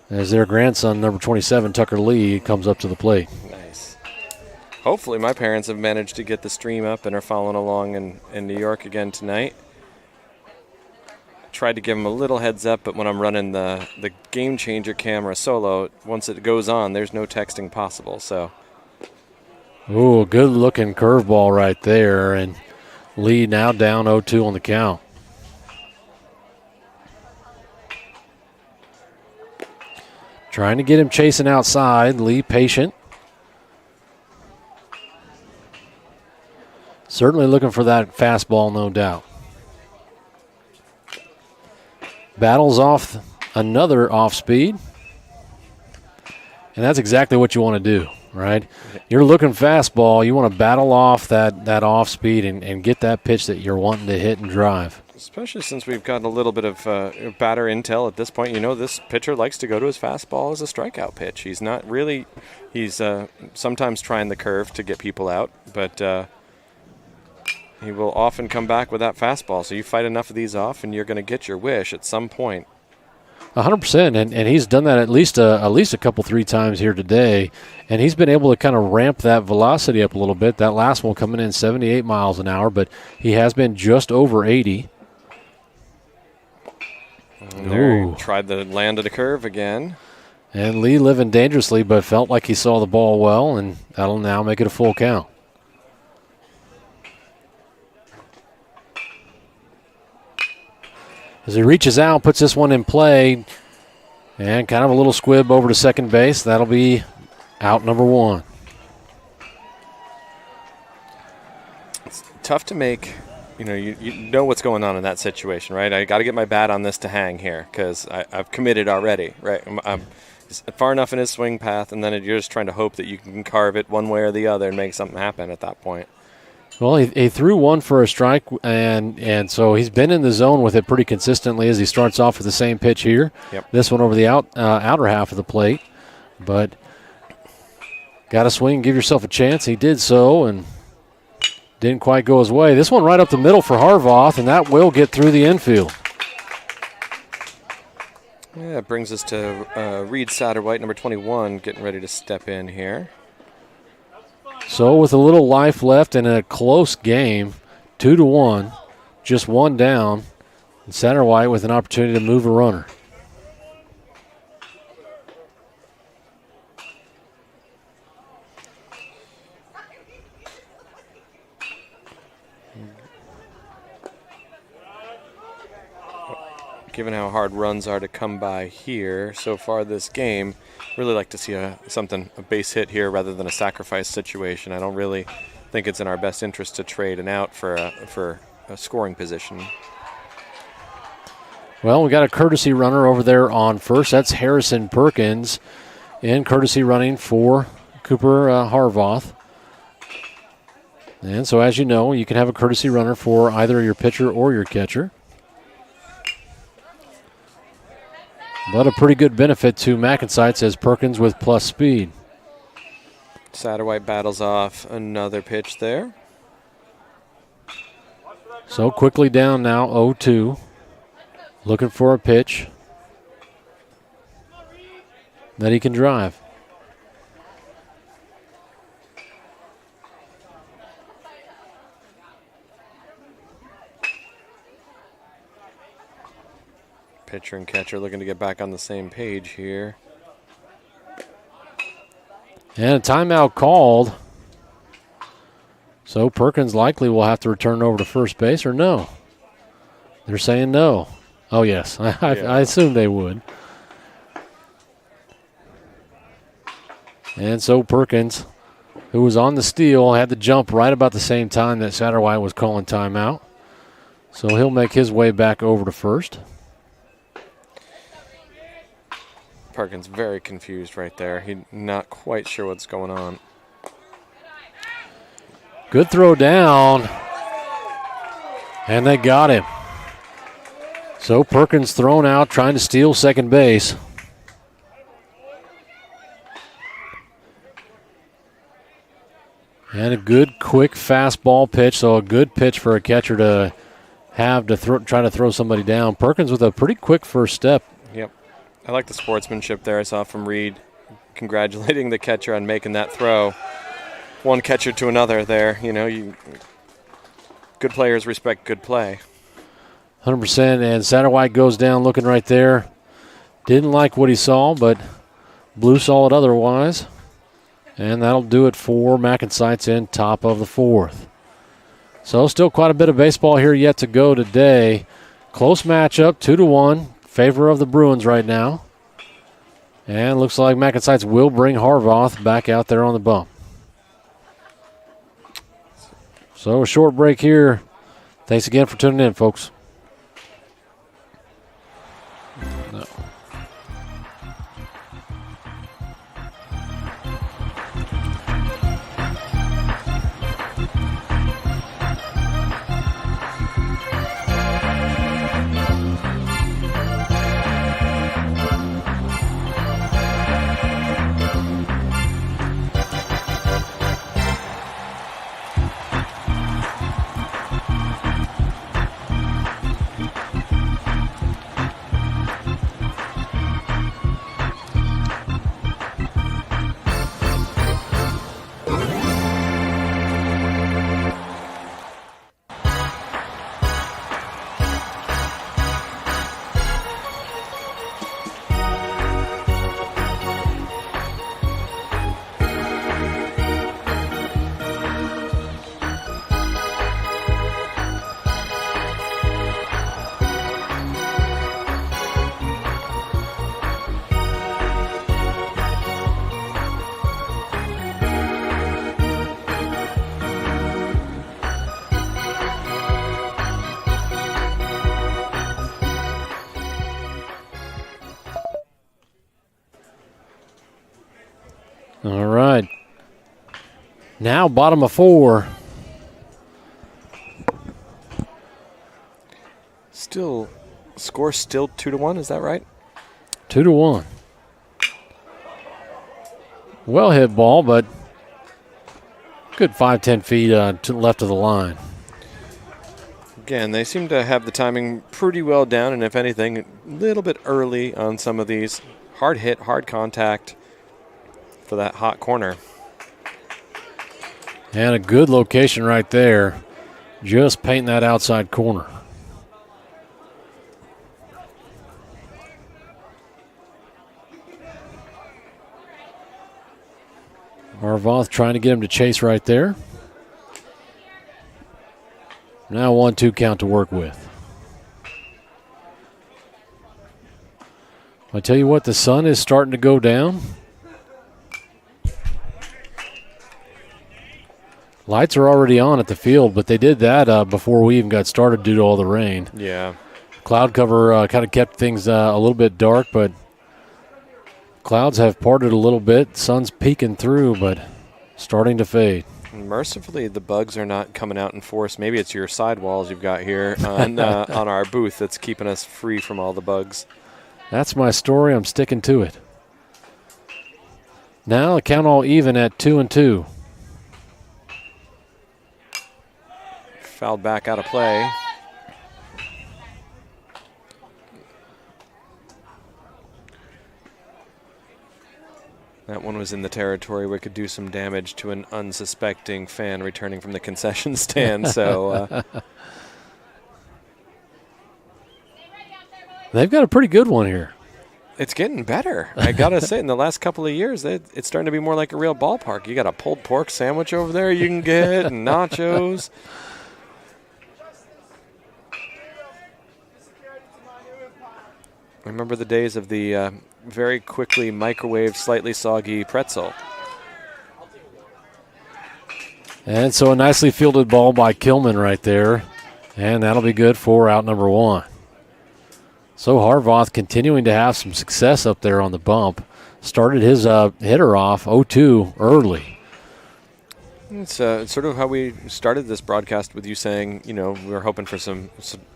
as their grandson, number 27, Tucker Lee, comes up to the plate. Nice. Hopefully my parents have managed to get the stream up and are following along in New York again tonight. Tried to give them a little heads up, but when I'm running the Game Changer camera solo, once it goes on, there's no texting possible. So, ooh, good looking curveball right there, and Lee now down 0-2 on the count. Trying to get him chasing outside. Lee patient. Certainly looking for that fastball, no doubt. Battles off another off speed. And that's exactly what you want to do, right? You're looking fastball. You want to battle off that off speed and get that pitch that you're wanting to hit and drive. Especially since we've got a little bit of batter intel at this point. You know, this pitcher likes to go to his fastball as a strikeout pitch. He's not really – he's sometimes trying the curve to get people out, but he will often come back with that fastball. So you fight enough of these off, and you're going to get your wish at some point. 100%, and he's done that at least a couple, 3 times here today, and he's been able to kind of ramp that velocity up a little bit. That last one coming in 78 miles an hour, but he has been just over 80. And there, Ooh. tried to land at a curve again. And Lee living dangerously, but felt like he saw the ball well, and that'll now make it a full count. As he reaches out, puts this one in play, and kind of a little squib over to second base. That'll be out number one. It's tough to make. You know what's going on in that situation, right? I got to get my bat on this to hang here because I've committed already, right? I'm far enough in his swing path, and then you're just trying to hope that you can carve it one way or the other and make something happen at that point. Well, he threw one for a strike, and so he's been in the zone with it pretty consistently as he starts off with the same pitch here. Yep. This one over the outer half of the plate, but got to swing, give yourself a chance. He did so, and didn't quite go his way. This one right up the middle for Harvoth, and that will get through the infield. Yeah, it brings us to Reed Satterwhite, number 21, getting ready to step in here. So with a little life left and a close game, 2-1, just one down, and Satterwhite with an opportunity to move a runner. Given how hard runs are to come by here so far this game, really like to see a base hit here rather than a sacrifice situation. I don't really think it's in our best interest to trade an out for a scoring position. Well, we got a courtesy runner over there on first. That's Harrison Perkins in courtesy running for Cooper Harvoth. And so as you know, you can have a courtesy runner for either your pitcher or your catcher. But a pretty good benefit to MacNSeitz as Perkins with plus speed. Satterwhite battles off another pitch there. So quickly down now, 0-2. Looking for a pitch that he can drive. Pitcher and catcher looking to get back on the same page here. And a timeout called. So Perkins likely will have to return over to first base, or no? They're saying no. Oh, yes. I assumed they would. And so Perkins, who was on the steal, had to jump right about the same time that Satterwhite was calling timeout. So he'll make his way back over to first. Perkins very confused right there. He's not quite sure what's going on. Good throw down. And they got him. So Perkins thrown out, trying to steal second base. And a good, quick fastball pitch. So a good pitch for a catcher to have to try to throw somebody down. Perkins with a pretty quick first step. Yep. I like the sportsmanship there I saw from Reed, congratulating the catcher on making that throw. One catcher to another there. Good players respect good play. 100%. And Satterwhite goes down looking right there. Didn't like what he saw, but Blue saw it otherwise. And that'll do it for MacNSeitz in top of the fourth. So still quite a bit of baseball here yet to go today. Close matchup, 2-1. Favor of the Bruins right now. And looks like MacNSeitz will bring Harvoth back out there on the bump. So a short break here. Thanks again for tuning in, folks. No. All right. Now bottom of 4. Score still 2-1, is that right? 2-1. Well hit ball, but good 5-10 feet to the left of the line. Again, they seem to have the timing pretty well down, and if anything, a little bit early on some of these. Hard hit, hard contact for that hot corner. And a good location right there. Just painting that outside corner. Arvoth trying to get him to chase right there. Now 1-2 count to work with. I tell you what, the sun is starting to go down. Lights are already on at the field, but they did that before we even got started due to all the rain. Yeah. Cloud cover kind of kept things a little bit dark, but clouds have parted a little bit. Sun's peeking through, but starting to fade. Mercifully, the bugs are not coming out in force. Maybe it's your sidewalls you've got here on our booth that's keeping us free from all the bugs. That's my story. I'm sticking to it. Now the count all even at 2-2. Fouled back out of play. That one was in the territory where it could do some damage to an unsuspecting fan returning from the concession stand. So they've got a pretty good one here. it's getting better. I got to say, in the last couple of years, it's starting to be more like a real ballpark. You got a pulled pork sandwich over there you can get and nachos. I remember the days of the very quickly microwaved, slightly soggy pretzel. And so a nicely fielded ball by Kilman right there. And that'll be good for out number 1. So Harvoth continuing to have some success up there on the bump. Started his hitter off 0-2 early. It's sort of how we started this broadcast with you saying, we were hoping for some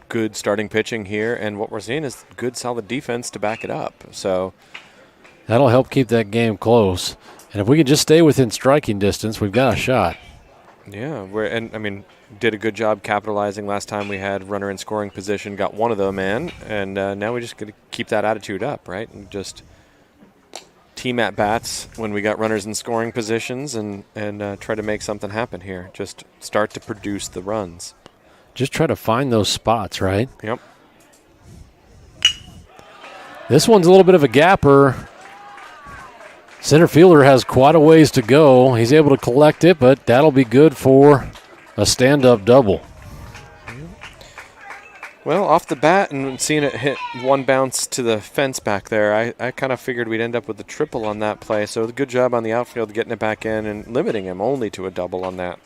good starting pitching here, and what we're seeing is good, solid defense to back it up. So that'll help keep that game close. And if we can just stay within striking distance, we've got a shot. Yeah, did a good job capitalizing last time we had runner in scoring position, got one of them in, and now we just got to keep that attitude up, right? And just team at bats when we got runners in scoring positions and try to make something happen here. Just start to produce the runs. Just try to find those spots, right? Yep. This one's a little bit of a gapper. Center fielder has quite a ways to go. He's able to collect it, but that'll be good for a stand-up double. Well, off the bat and seeing it hit one bounce to the fence back there, I kind of figured we'd end up with a triple on that play. So good job on the outfield getting it back in and limiting him only to a double on that.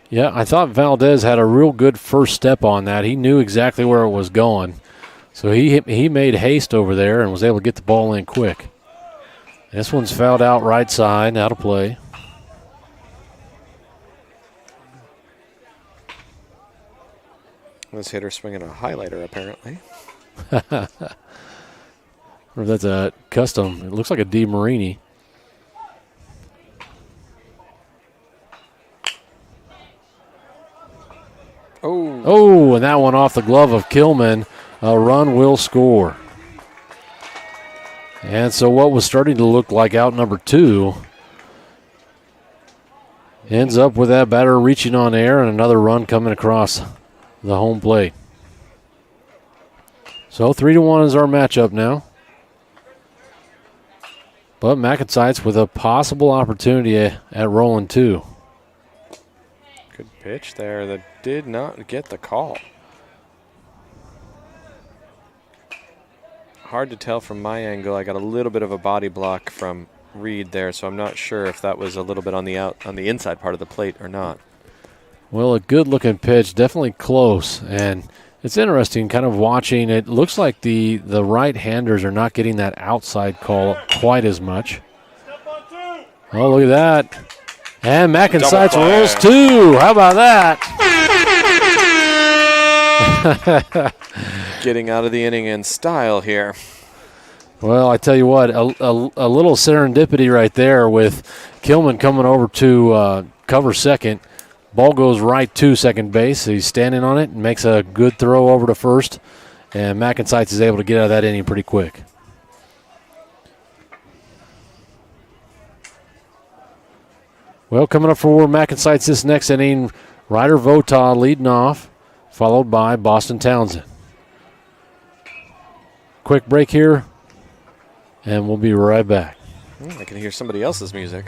Yeah, I thought Valdez had a real good first step on that. He knew exactly where it was going. So he made haste over there and was able to get the ball in quick. This one's fouled out right side, out of play. This hitter swinging a highlighter, apparently. Or if that's a custom. It looks like a D. Marini. Oh, and that one off the glove of Kilman. A run will score. And so what was starting to look like out number 2 ends up with that batter reaching on air and another run coming across the home plate. So 3-1 is our matchup now. But MacNSeitz with a possible opportunity at rolling 2. Good pitch there that did not get the call. Hard to tell from my angle. I got a little bit of a body block from Reed there, so I'm not sure if that was a little bit on the inside part of the plate or not. Well, a good-looking pitch, definitely close, and it's interesting kind of watching. It looks like the right-handers are not getting that outside call quite as much. Oh, look at that. And MacNSeitz Double rolls play. 2. How about that? Getting out of the inning in style here. Well, I tell you what, a little serendipity right there with Kilman coming over to cover second. Ball goes right to second base. He's standing on it and makes a good throw over to first. And MacNSeitz is able to get out of that inning pretty quick. Well, coming up for MacNSeitz this next inning, Ryder Votaw leading off, followed by Boston Townsend. Quick break here, and we'll be right back. I can hear somebody else's music.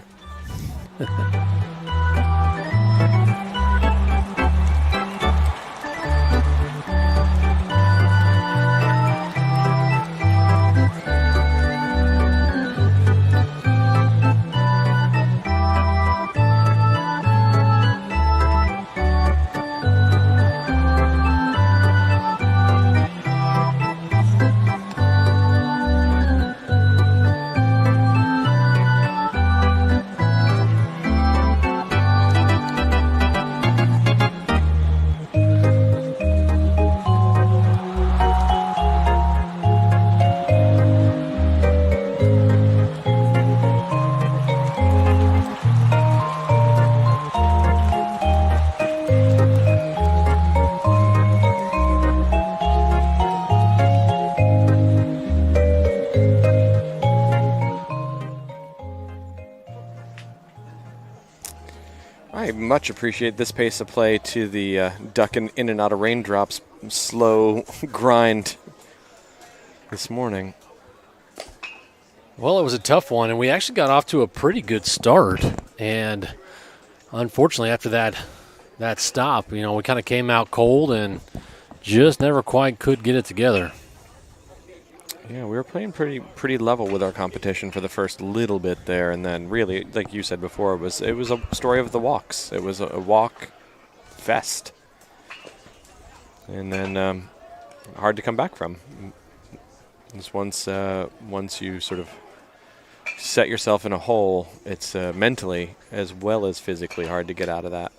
I much appreciate this pace of play to the ducking in and out of raindrops slow grind this morning. Well, it was a tough one, and we actually got off to a pretty good start. And unfortunately, after that stop, we kind of came out cold and just never quite could get it together. Yeah, we were playing pretty level with our competition for the first little bit there, and then really, like you said before, it was a story of the walks. It was a walk fest, and then hard to come back from. It's once you sort of set yourself in a hole, it's mentally as well as physically hard to get out of that.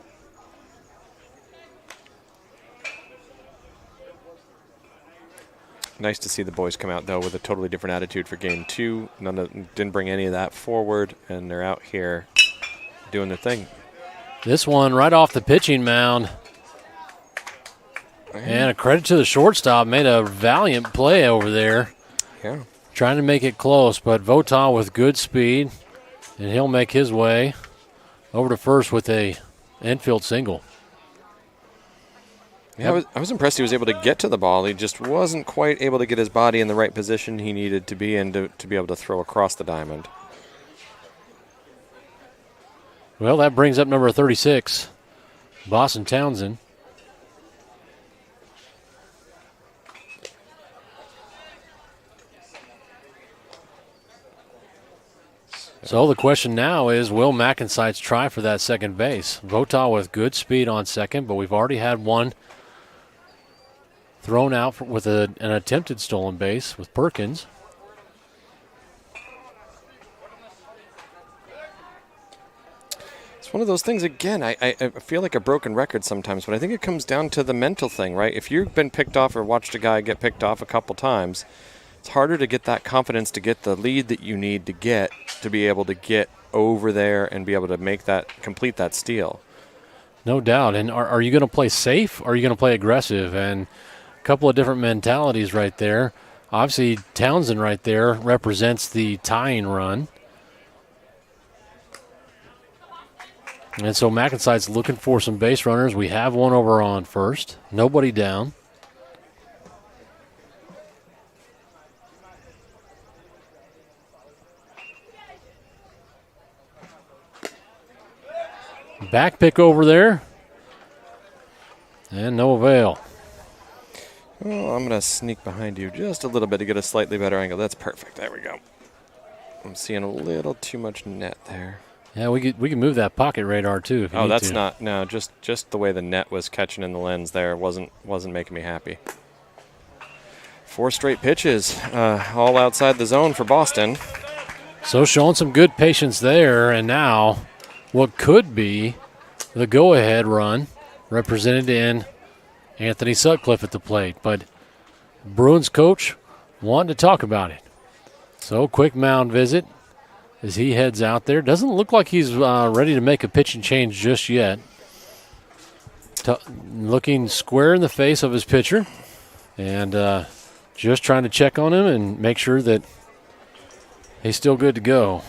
Nice to see the boys come out, though, with a totally different attitude for game 2. Didn't bring any of that forward, and they're out here doing their thing. This one right off the pitching mound. And a credit to the shortstop. Made a valiant play over there. Yeah. Trying to make it close, but Votaw with good speed, and he'll make his way over to first with a infield single. Yeah, I was impressed he was able to get to the ball. He just wasn't quite able to get his body in the right position he needed to be in to be able to throw across the diamond. Well, that brings up number 36, Boston Townsend. So the question now is, will MacNSeitz try for that second base? Votaw with good speed on second, but we've already had one thrown out with an attempted stolen base with Perkins. It's one of those things, again, I feel like a broken record sometimes, but I think it comes down to the mental thing, right? If you've been picked off or watched a guy get picked off a couple times, it's harder to get that confidence to get the lead that you need to get to be able to get over there and be able to complete that steal. No doubt. And are you going to play safe or are you going to play aggressive? And a couple of different mentalities right there. Obviously, Townsend right there represents the tying run. And so MacNSeitz looking for some base runners. We have one over on first. Nobody down. Back pick over there. And no avail. Well, I'm going to sneak behind you just a little bit to get a slightly better angle. That's perfect. There we go. I'm seeing a little too much net there. Yeah, we can move that pocket radar too. If you need That's to. not. No, just the way the net was catching in the lens there wasn't making me happy. 4 straight pitches, all outside the zone for Boston. So showing some good patience there, and now what could be the go-ahead run represented in Anthony Sutcliffe at the plate. But Bruins coach wanting to talk about it. So quick mound visit as he heads out there. Doesn't look like he's ready to make a pitching change just yet. Looking square in the face of his pitcher and just trying to check on him and make sure that he's still good to go.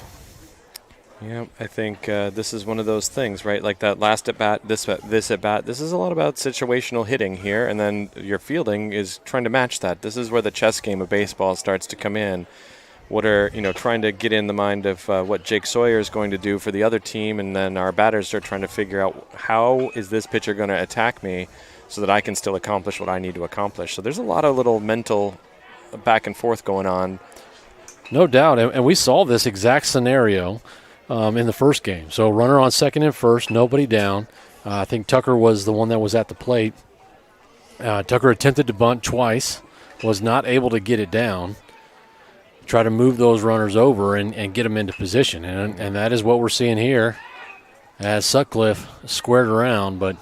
Yeah, I think this is one of those things, right? Like that last at bat, this at bat. This is a lot about situational hitting here, and then your fielding is trying to match that. This is where the chess game of baseball starts to come in. What are trying to get in the mind of what Jake Sawyer is going to do for the other team, and then our batters are trying to figure out how is this pitcher going to attack me, so that I can still accomplish what I need to accomplish. So there's a lot of little mental back and forth going on. No doubt, and we saw this exact scenario in the first game. So runner on second and first, nobody down. I think Tucker was the one that was at the plate. Tucker attempted to bunt twice, was not able to get it down. Try to move those runners over and get them into position. And that is what we're seeing here as Sutcliffe squared around, but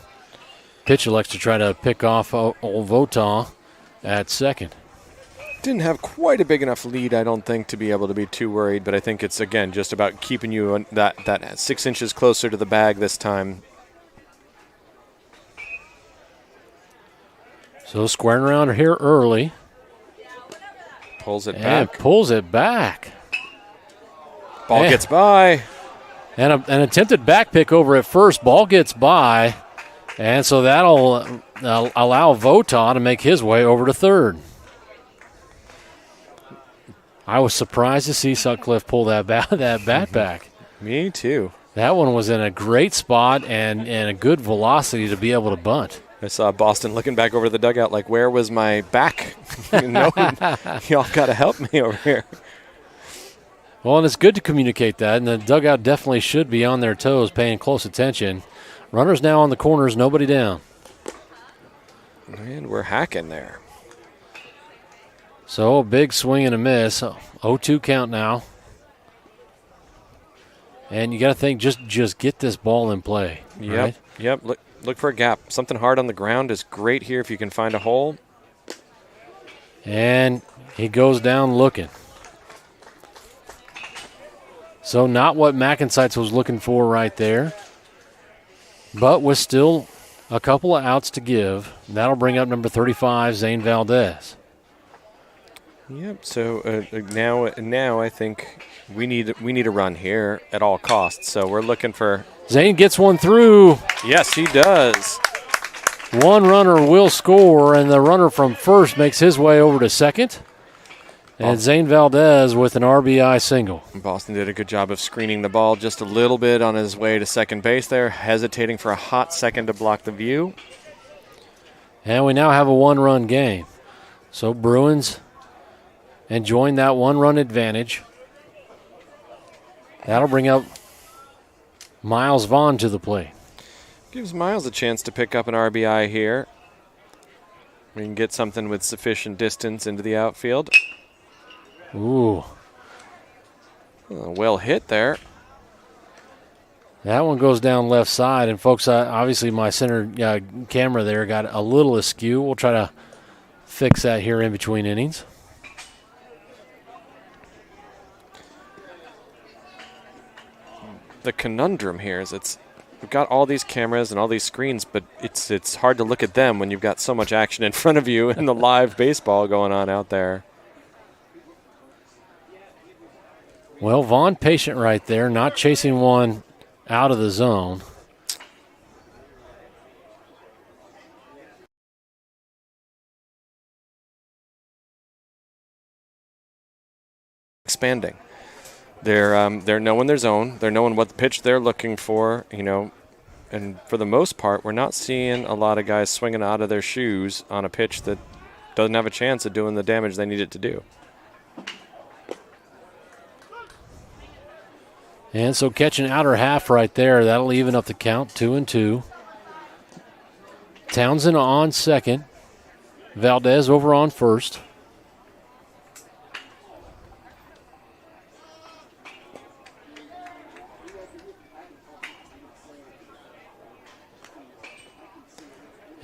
pitcher likes to try to pick off old Votaw at second. Didn't have quite a big enough lead, I don't think, to be able to be too worried, but I think it's, again, just about keeping you on that 6 inches closer to the bag this time. So squaring around here early. Pulls it and back. Pulls it back. Ball gets by. And an attempted back pick over at first. Ball gets by. And so that'll allow Votaw to make his way over to third. I was surprised to see Sutcliffe pull that bat back. Me too. That one was in a great spot and a good velocity to be able to bunt. I saw Boston looking back over the dugout like, where was my back? No, y'all got to help me over here. Well, and it's good to communicate that, and the dugout definitely should be on their toes, paying close attention. Runners now on the corners, nobody down. And we're hacking there. So a big swing and a miss. 0-2 count now. And you got to think, just get this ball in play. Yep, right? yep. Look for a gap. Something hard on the ground is great here if you can find a hole. And he goes down looking. So not what MacNSeitz was looking for right there. But with still a couple of outs to give, that'll bring up number 35, Zane Valdez. Yep. So now I think we need a run here at all costs. So we're looking for. Zane gets one through. Yes, he does. One runner will score, and the runner from first makes his way over to second. And Zane Valdez with an RBI single. Boston did a good job of screening the ball just a little bit on his way to second base there, hesitating for a hot second to block the view. And we now have a one-run game. So Bruins enjoying that one-run advantage. That'll bring up Miles Vaughn to the plate. Gives Miles a chance to pick up an RBI here. We can get something with sufficient distance into the outfield. Ooh. Well hit there. That one goes down left side. And, folks, obviously my center camera there got a little askew. We'll try to fix that here in between innings. The conundrum here is we've got all these cameras and all these screens, but it's hard to look at them when you've got so much action in front of you and the live baseball going on out there. Well, Vaughn patient right there, not chasing one out of the zone. Expanding. They're knowing their zone. They're knowing what pitch they're looking for, and for the most part, we're not seeing a lot of guys swinging out of their shoes on a pitch that doesn't have a chance of doing the damage they need it to do. And so catching outer half right there, that'll even up the count, 2-2. Townsend on second. Valdez over on first.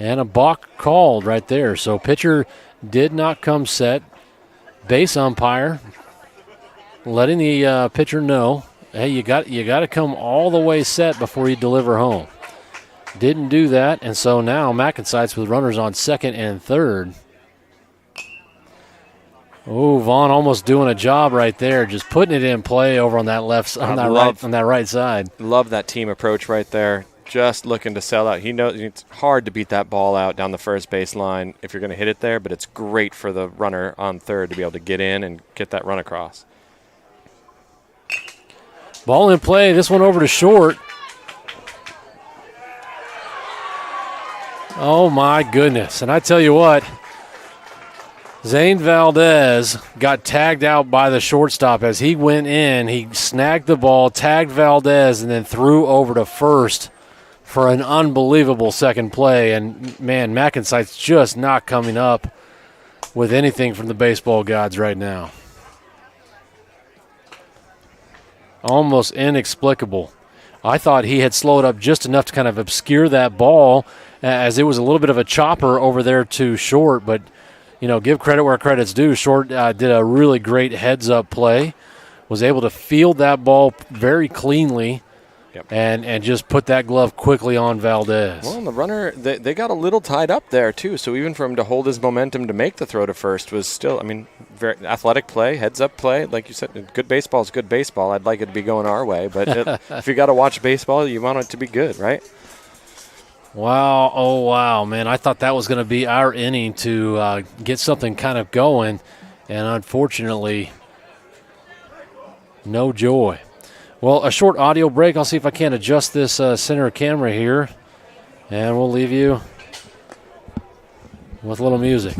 And a balk called right there. So pitcher did not come set. Base umpire letting the pitcher know, hey, you got to come all the way set before you deliver home. Didn't do that, and so now MacNSeitz with runners on second and third. Oh, Vaughn almost doing a job right there, just putting it in play over on that on that right side. Love that team approach right there. Just looking to sell out. He knows it's hard to beat that ball out down the first base line if you're going to hit it there, but it's great for the runner on third to be able to get in and get that run across. Ball in play. This one over to short. Oh, my goodness. And I tell you what, Zane Valdez got tagged out by the shortstop as he went in. He snagged the ball, tagged Valdez, and then threw over to first for an unbelievable second play. And, man, MacNSeitz just not coming up with anything from the baseball gods right now. Almost inexplicable. I thought he had slowed up just enough to kind of obscure that ball as it was a little bit of a chopper over there to short. But, you know, give credit where credit's due. Short did a really great heads-up play, was able to field that ball very cleanly. Yep. And just put that glove quickly on Valdez. Well, and the runner, they got a little tied up there, too. So even for him to hold his momentum to make the throw to first was still, I mean, very athletic play, heads-up play. Like you said, good baseball is good baseball. I'd like it to be going our way. But if you got to watch baseball, you want it to be good, right? Wow. Oh, wow, man. I thought that was going to be our inning to get something kind of going. And unfortunately, no joy. Well, a short audio break. I'll see if I can adjust this center camera here. And we'll leave you with a little music.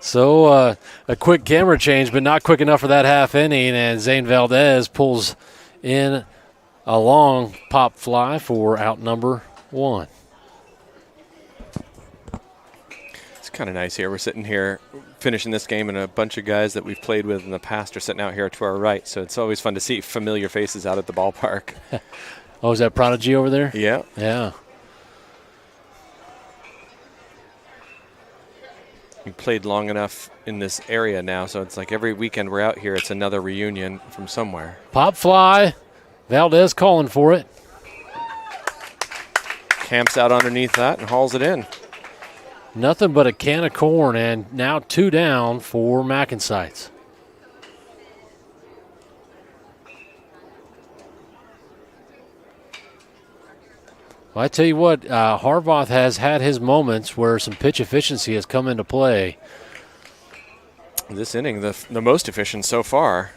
So a quick camera change, but not quick enough for that half inning, and Zane Valdez pulls in a long pop fly for out number one. It's kind of nice here. We're sitting here finishing this game, and a bunch of guys that we've played with in the past are sitting out here to our right, so it's always fun to see familiar faces out at the ballpark. Oh, is that Prodigy over there? Yeah. Yeah. We played long enough in this area now, so it's like every weekend we're out here, it's another reunion from somewhere. Pop fly. Valdez calling for it. Camps out underneath that and hauls it in. Nothing but a can of corn, and now 2 down for MacNSeitz. Well, I tell you what, Harvoth has had his moments where some pitch efficiency has come into play. This inning, the most efficient so far.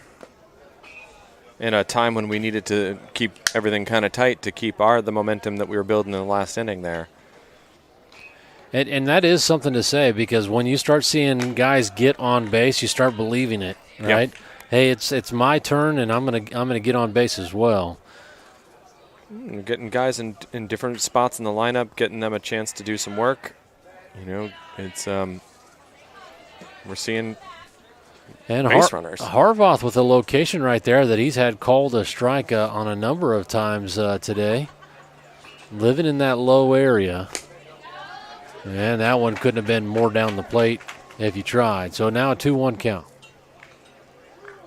In a time when we needed to keep everything kind of tight to keep the momentum that we were building in the last inning there. And that is something to say, because when you start seeing guys get on base, you start believing it, right? Yep. Hey, it's my turn, and I'm gonna get on base as well. Getting guys in different spots in the lineup, getting them a chance to do some work. You know, it's we're seeing and base runners. Harvoth with a location right there that he's had called a strike on a number of times today. Living in that low area. And that one couldn't have been more down the plate if you tried. So now a 2-1 count.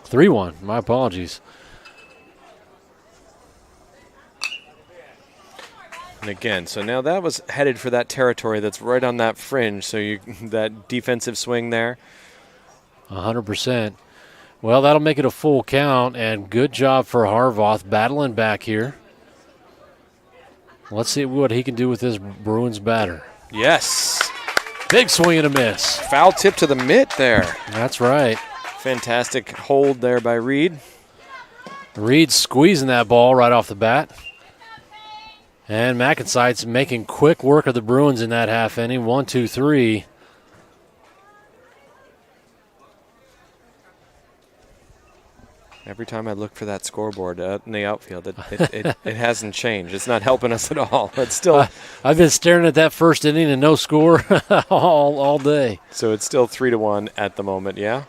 3-1, my apologies. And again, so now that was headed for that territory that's right on that fringe. So that defensive swing there. 100%. Well, that'll make it a full count, and good job for Harvoth battling back here. Let's see what he can do with this Bruins batter. Yes. Big swing and a miss. Foul tip to the mitt there. That's right. Fantastic hold there by Reed. Reed squeezing that ball right off the bat. And MacNSeitz making quick work of the Bruins in that half inning. 1, 2, 3. Every time I look for that scoreboard out in the outfield, it hasn't changed. It's not helping us at all. It's still. I've been staring at that first inning and no score all day. So it's still 3-1 at the moment. Yeah,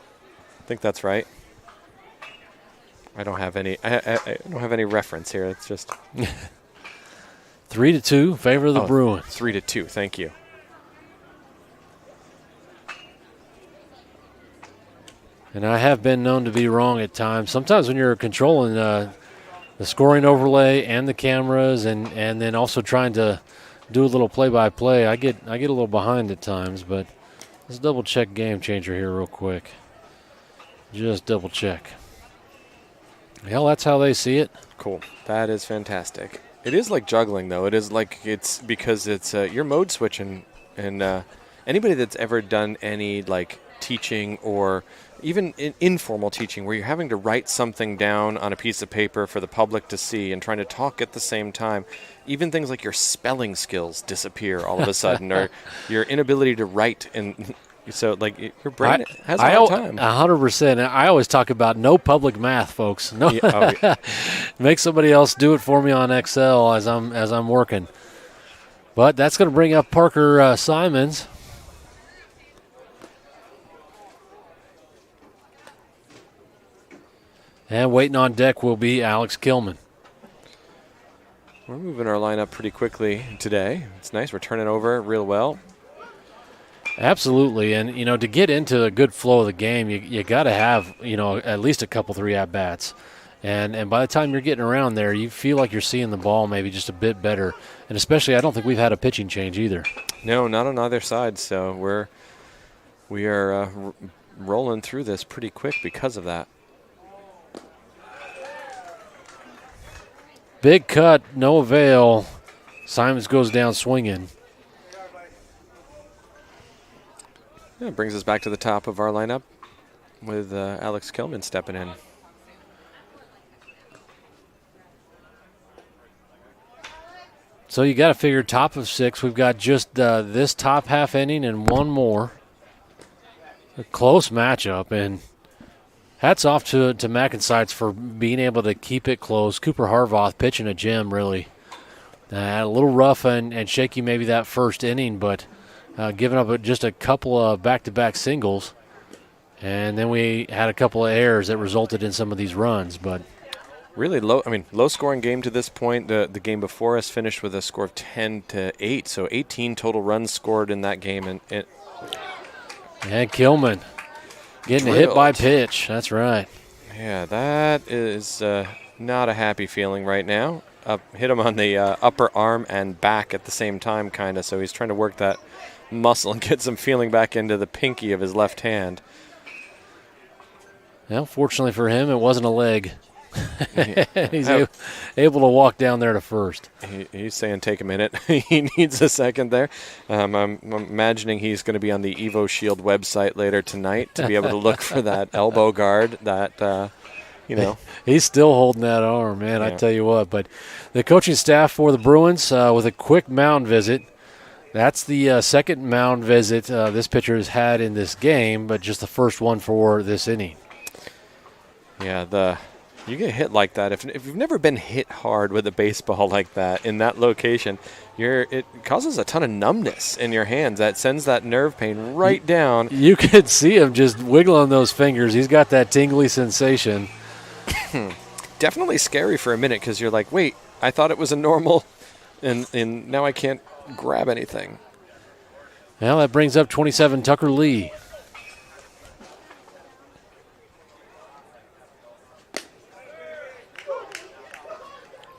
I think that's right. I don't have any. I don't have any reference here. It's just 3-2, favor of the Bruins. 3-2. Thank you. And I have been known to be wrong at times. Sometimes when you're controlling the scoring overlay and the cameras, and then also trying to do a little play-by-play, I get a little behind at times. But let's double check Game Changer here real quick. Just double check. Well, that's how they see it. Cool. That is fantastic. It is like juggling, though. It is like because it's you're mode switching, and anybody that's ever done any like teaching or even informal teaching where you're having to write something down on a piece of paper for the public to see and trying to talk at the same time, even things like your spelling skills disappear all of a sudden, or your inability to write. And so, like, your brain has a hard time. 100%. I always talk about no public math, folks. No, Yeah. make somebody else do it for me on Excel as I'm working. But that's going to bring up Parker Simons. And waiting on deck will be Alex Kilman. We're moving our lineup pretty quickly today. It's nice. We're turning over real well. Absolutely. And, to get into a good flow of the game, you got to have, at least a couple, 3 at-bats. And by the time you're getting around there, you feel like you're seeing the ball maybe just a bit better. And especially, I don't think we've had a pitching change either. No, not on either side. So we are rolling through this pretty quick because of that. Big cut, no avail. Simons goes down swinging. Yeah, it brings us back to the top of our lineup with Alex Kilman stepping in. So you got to figure top of 6. We've got just this top half inning and one more. A close matchup, and hats off to MacNSeitz for being able to keep it close. Cooper Harvoth pitching a gem, really. A little rough and shaky maybe that first inning, but giving up just a couple of back-to-back singles. And then we had a couple of errors that resulted in some of these runs. But really low-scoring game to this point. The game before us finished with a score of 10-8, so 18 total runs scored in that game. And Kilman getting hit by pitch. That's right. Yeah, that is not a happy feeling right now. Hit him on the upper arm and back at the same time, kind of. So he's trying to work that muscle and get some feeling back into the pinky of his left hand. Well, fortunately for him, it wasn't a leg. He's able to walk down there to first. He's saying take a minute. He needs a second there. I'm imagining he's going to be on the Evo Shield website later tonight to be able to look for that elbow guard that, He's still holding that arm, man, yeah. I tell you what. But the coaching staff for the Bruins with a quick mound visit. That's the second mound visit this pitcher has had in this game, but just the first one for this inning. Yeah, you get hit like that. If you've never been hit hard with a baseball like that in that location, it causes a ton of numbness in your hands. That sends that nerve pain right down. You could see him just wiggling those fingers. He's got that tingly sensation. Definitely scary for a minute because you're like, wait, I thought it was a normal, and now I can't grab anything. Well, that brings up 27 Tucker Lee.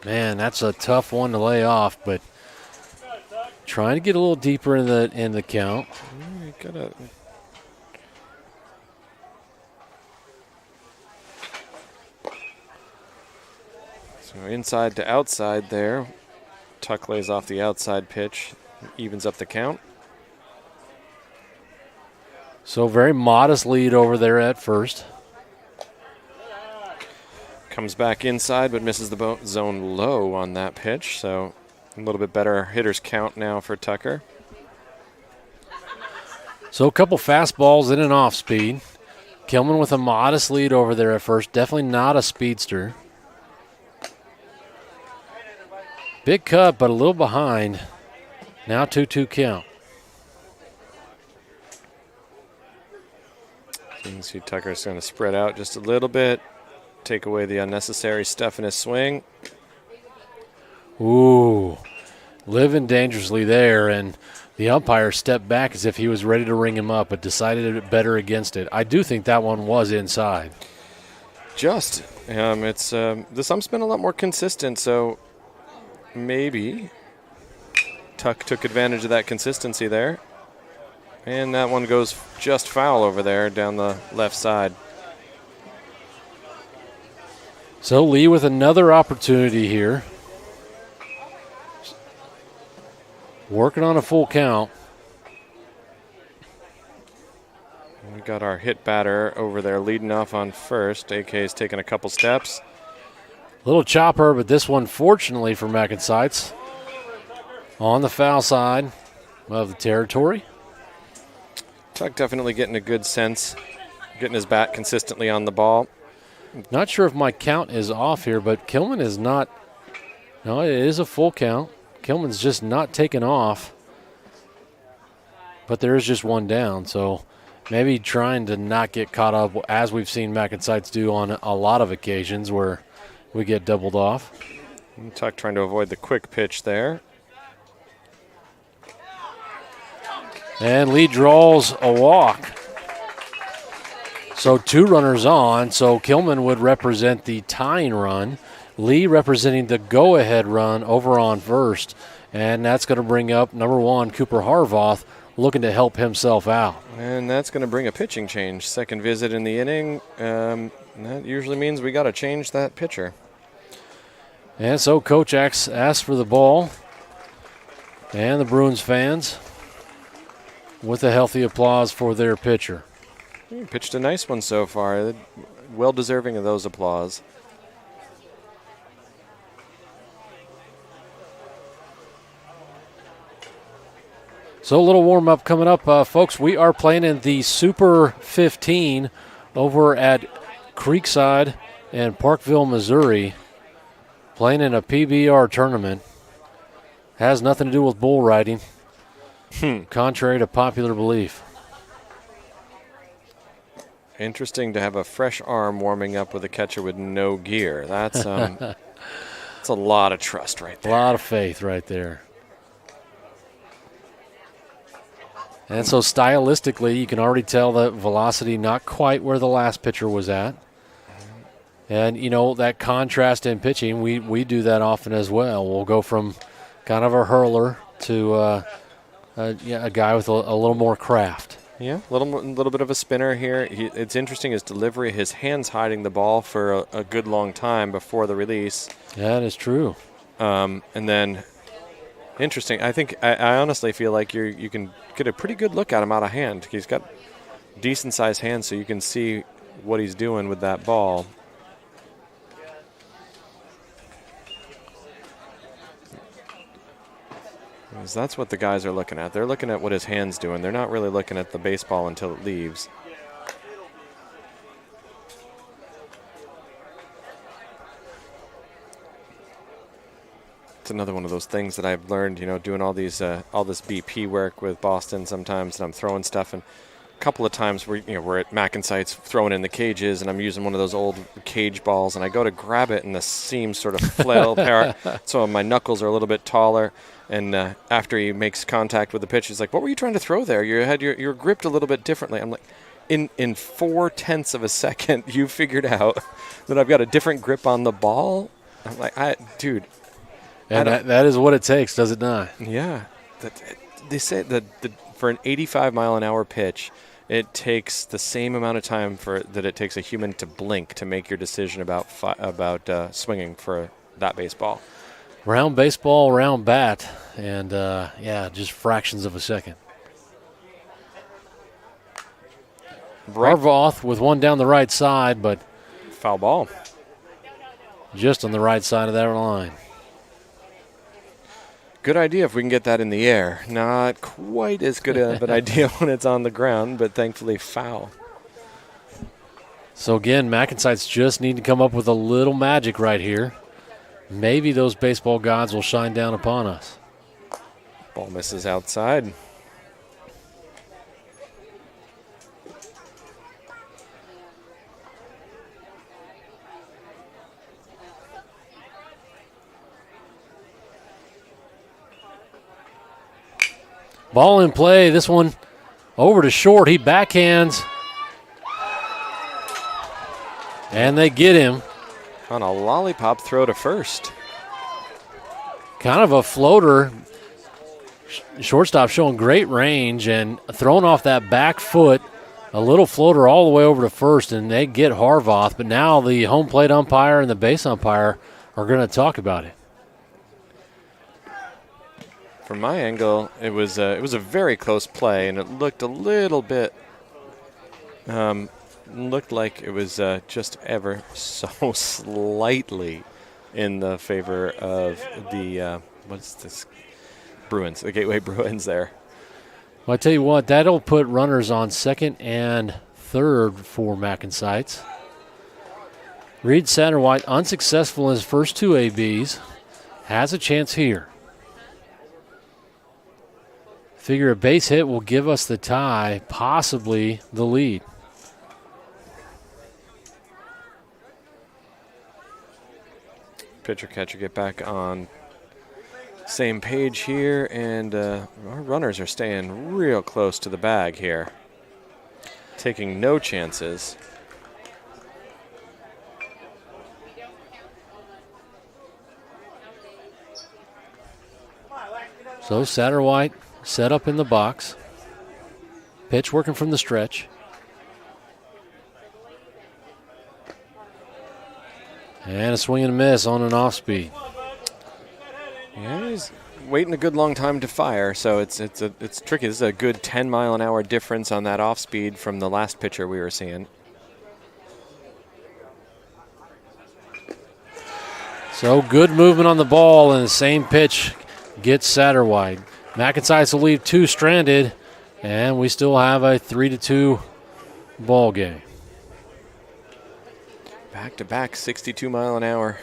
Man, that's a tough one to lay off, but trying to get a little deeper in the count. So inside to outside there. Tuck lays off the outside pitch, evens up the count. So very modest lead over there at first. Comes back inside, but misses the zone low on that pitch. So a little bit better hitter's count now for Tucker. So a couple fastballs in and off speed. Kilman with a modest lead over there at first. Definitely not a speedster. Big cut, but a little behind. Now 2-2 count. You can see Tucker's going to spread out just a little bit, take away the unnecessary stuff in his swing. Ooh, living dangerously there, and the umpire stepped back as if he was ready to ring him up, but decided it better against it. I do think that one was inside. Just. This ump's been a lot more consistent, so maybe Tuck took advantage of that consistency there. And that one goes just foul over there down the left side. So Lee with another opportunity here. Working on a full count. We got our hit batter over there leading off on first. AK's taking a couple steps. Little chopper, but this one, fortunately for MacNSeitz, on the foul side of the territory. Tuck definitely getting a good sense, getting his bat consistently on the ball. Not sure if my count is off here, but Kilman is not. No, it is a full count. Kilman's just not taken off. But there is just one down, so maybe trying to not get caught up, as we've seen MacNSeitz do on a lot of occasions where we get doubled off. And Tuck trying to avoid the quick pitch there. And Lee draws a walk. So 2 runners on. So Kilman would represent the tying run. Lee representing the go-ahead run over on first. And that's going to bring up number 1, Cooper Harvoth, looking to help himself out. And that's going to bring a pitching change. Second visit in the inning. That usually means we got to change that pitcher. And so Coach asks for the ball. And the Bruins fans with a healthy applause for their pitcher. He pitched a nice one so far. Well deserving of those applause. So a little warm-up coming up, folks. We are playing in the Super 15 over at Creekside in Parkville, Missouri. Playing in a PBR tournament. Has nothing to do with bull riding. Contrary to popular belief. Interesting to have a fresh arm warming up with a catcher with no gear. That's that's a lot of trust right there. A lot of faith right there. And so stylistically, you can already tell that velocity not quite where the last pitcher was at. And, you know, that contrast in pitching, we do that often as well. We'll go from kind of a hurler to a guy with a little more craft. Yeah, a little bit of a spinner here. It's interesting, his delivery, his hands hiding the ball for a good long time before the release. That is true. And then, interesting, I think, I honestly feel like you can get a pretty good look at him out of hand. He's got decent-sized hands, so you can see what he's doing with that ball. Because that's what the guys are looking at. They're looking at what his hand's doing. They're not really looking at the baseball until it leaves. It's another one of those things that I've learned, you know, doing all this BP work with Boston sometimes, and I'm throwing stuff, and a couple of times we're at MacNSeitz throwing in the cages, and I'm using one of those old cage balls, and I go to grab it, and the seams sort of flail apart, so my knuckles are a little bit taller. And after he makes contact with the pitch, he's like, "What were you trying to throw there? You're gripped a little bit differently." I'm like, in 0.4 of a second, you figured out that I've got a different grip on the ball. I'm like, dude. And that is what it takes, does it not? Yeah. They say that for an 85-mile-an-hour pitch, it takes the same amount of time that it takes a human to blink to make your decision about swinging for that baseball. Round baseball, round bat, and just fractions of a second. Right. Harvoth with one down the right side, but foul ball. just on the right side of that line. Good idea if we can get that in the air. Not quite as good of an idea when it's on the ground, but thankfully foul. So again, MacNSeitz just need to come up with a little magic right here. Maybe those baseball gods will shine down upon us. Ball misses outside. Ball in play. This one over to short. He backhands. And they get him. On a lollipop throw to first. Kind of a floater. Shortstop showing great range and throwing off that back foot. A little floater all the way over to first, and they get Harvoth. But now the home plate umpire and the base umpire are going to talk about it. From my angle, it was a very close play, and it looked a little bit looked like it was just ever so slightly in the favor of the what's this Bruins, the Gateway Bruins there. Well, I tell you what, that'll put runners on second and third for MacNSeitz. Reed Satterwhite, unsuccessful in his first two ABs, has a chance here. Figure a base hit will give us the tie, possibly the lead. Pitcher catcher get back on same page here, and our runners are staying real close to the bag here, taking no chances. So Satterwhite set up in the box. Pitch working from the stretch. And a swing and a miss on an off speed. Yeah, he's waiting a good long time to fire, so it's tricky. This is a good 10-mile-an-hour difference on that off speed from the last pitcher we were seeing. So good movement on the ball, and the same pitch gets Satterwhite. MacNSeitz will leave two stranded, and we still have a 3-2 ball game. Back-to-back 62 mile an hour.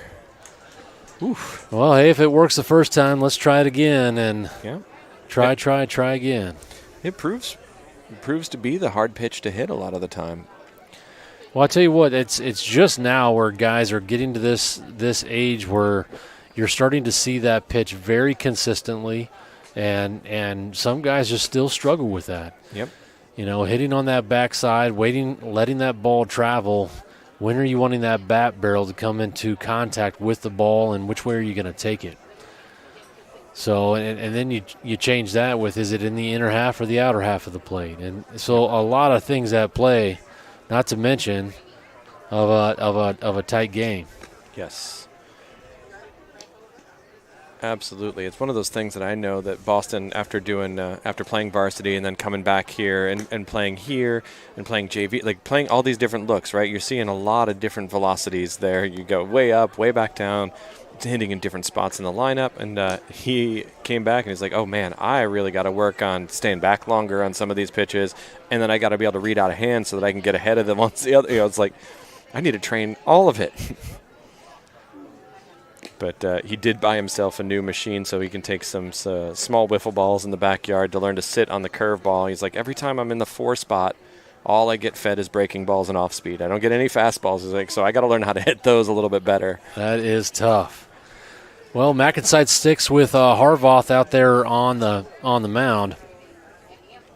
Oof. Well, hey, if it works the first time, let's try it again, and yeah. try again. It proves to be the hard pitch to hit a lot of the time. Well, I tell you what, it's just now where guys are getting to this age where you're starting to see that pitch very consistently, and some guys just still struggle with that. Yep. You know, hitting on that backside, letting that ball travel. When are you wanting that bat barrel to come into contact with the ball, and which way are you going to take it? So, and then you change that with, is it in the inner half or the outer half of the plate? And so a lot of things at play, not to mention of a tight game. Yes. Absolutely. It's one of those things that I know that Boston, after playing varsity and then coming back here and playing here and playing JV, like playing all these different looks, right? You're seeing a lot of different velocities there. You go way up, way back down, hitting in different spots in the lineup. And he came back and he's like, oh, man, I really got to work on staying back longer on some of these pitches. And then I got to be able to read out of hand so that I can get ahead of them on the other. You know, it's like I need to train all of it. But he did buy himself a new machine so he can take some small wiffle balls in the backyard to learn to sit on the curveball. He's like, every time I'm in the 4 spot, all I get fed is breaking balls and off speed. I don't get any fastballs. He's like, so I got to learn how to hit those a little bit better. That is tough. Well, MacNSeitz sticks with Harvoth out there on the mound,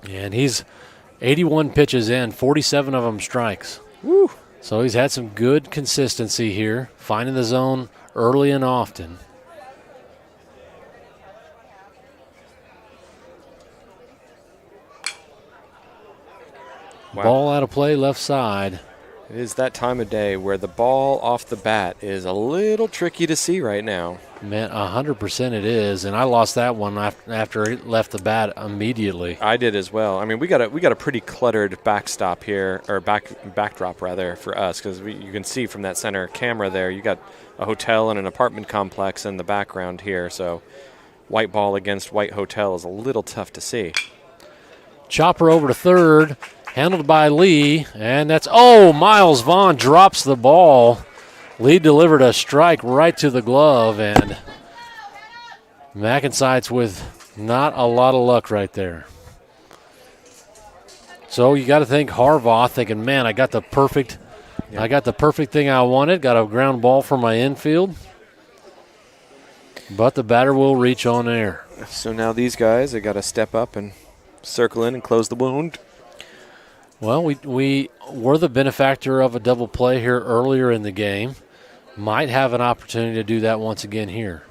and he's 81 pitches in, 47 of them strikes. Woo! So he's had some good consistency here, finding the zone early and often. Wow. Ball out of play, left side. It is that time of day where the ball off the bat is a little tricky to see right now. Man, 100% it is, and I lost that one after it left the bat immediately. I did as well. I mean, we got a pretty cluttered backstop here, or backdrop rather, for us, because you can see from that center camera there, you got a hotel and an apartment complex in the background here. So, white ball against white hotel is a little tough to see. Chopper over to third, handled by Lee, and that's Miles Vaughn drops the ball. Lee delivered a strike right to the glove, and MacNSeitz with not a lot of luck right there. So you got to think Harvaugh thinking, man, I got the perfect thing I wanted. Got a ground ball for my infield, but the batter will reach on air. So now these guys have got to step up and circle in and close the wound. Well, we were the benefactor of a double play here earlier in the game. Might have an opportunity to do that once again here.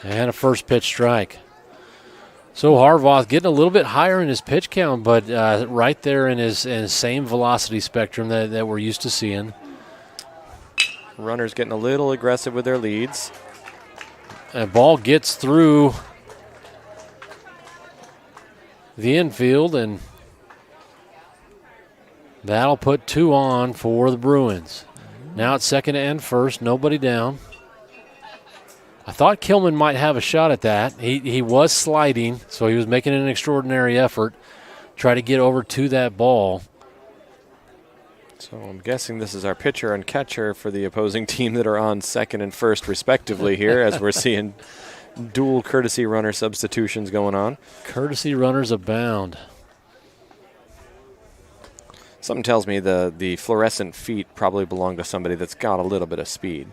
And a first pitch strike. So Harvaugh getting a little bit higher in his pitch count, but right there in his same velocity spectrum that we're used to seeing. Runners getting a little aggressive with their leads. And ball gets through the infield, and that'll put 2 on for the Bruins. Now it's second and first, nobody down. I thought Kilman might have a shot at that. He was sliding, so he was making an extraordinary effort, try to get over to that ball. So I'm guessing this is our pitcher and catcher for the opposing team that are on second and first respectively here, as we're seeing dual courtesy runner substitutions going on. Courtesy runners abound. Something tells me the fluorescent feet probably belong to somebody that's got a little bit of speed.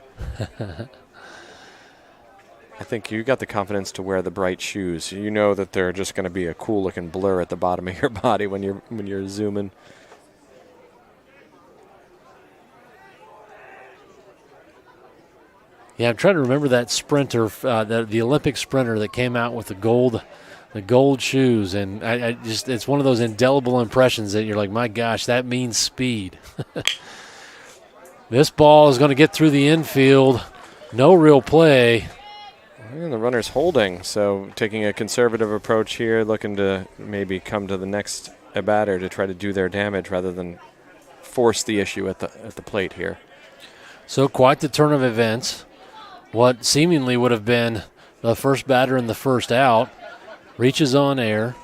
I think you got the confidence to wear the bright shoes. You know that they're just going to be a cool-looking blur at the bottom of your body when you're zooming. Yeah, I'm trying to remember that sprinter, the Olympic sprinter that came out with the gold shoes, and I just it's one of those indelible impressions that you're like, my gosh, that means speed. This ball is going to get through the infield. No real play. And the runner's holding, so taking a conservative approach here, looking to maybe come to the next batter to try to do their damage rather than force the issue at the plate here. So quite the turn of events. What seemingly would have been the first batter in the first out reaches on air,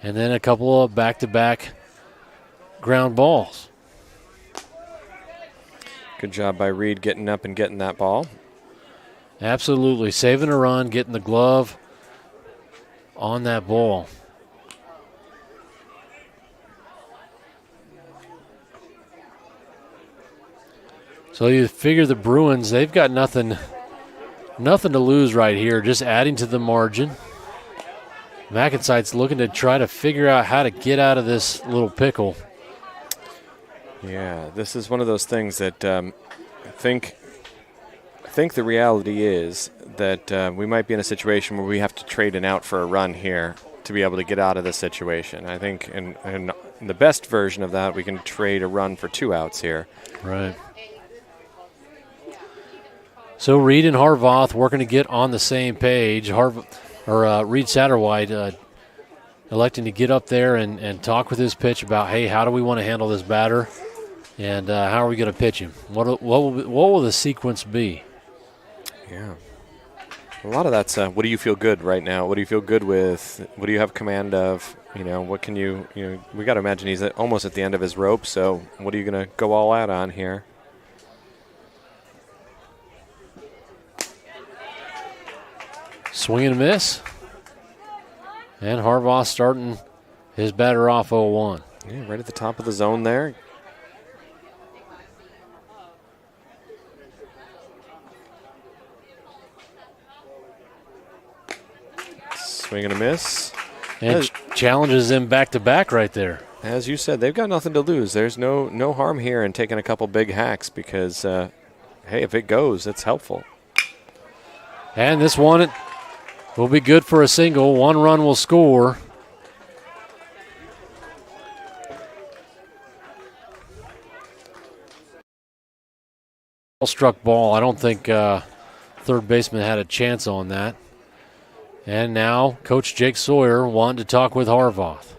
and then a couple of back-to-back ground balls. Good job by Reed getting up and getting that ball. Absolutely. Saving a run, getting the glove on that ball. So you figure the Bruins, they've got nothing to lose right here, just adding to the margin. MacNSeitz looking to try to figure out how to get out of this little pickle. Yeah, this is one of those things that I think the reality is that we might be in a situation where we have to trade an out for a run here to be able to get out of this situation. I think in the best version of that, we can trade a run for 2 outs here. Right. So Reed and Harvaugh working to get on the same page. Reed Satterwhite electing to get up there and talk with his pitch about, hey, how do we want to handle this batter, and how are we going to pitch him? What will the sequence be? Yeah. A lot of that's what do you feel good right now? What do you feel good with? What do you have command of? What can you we got to imagine he's almost at the end of his rope, so what are you going to go all out on here? Swing and a miss. And Harvaugh starting his batter off 0-1. Yeah, right at the top of the zone there. Swing and a miss. And challenges him back-to-back right there. As you said, they've got nothing to lose. There's no harm here in taking a couple big hacks because, hey, if it goes, it's helpful. And this one will be good for a single. 1 run will score. Struck ball. I don't think third baseman had a chance on that. And now Coach Jake Sawyer wanted to talk with Harvath.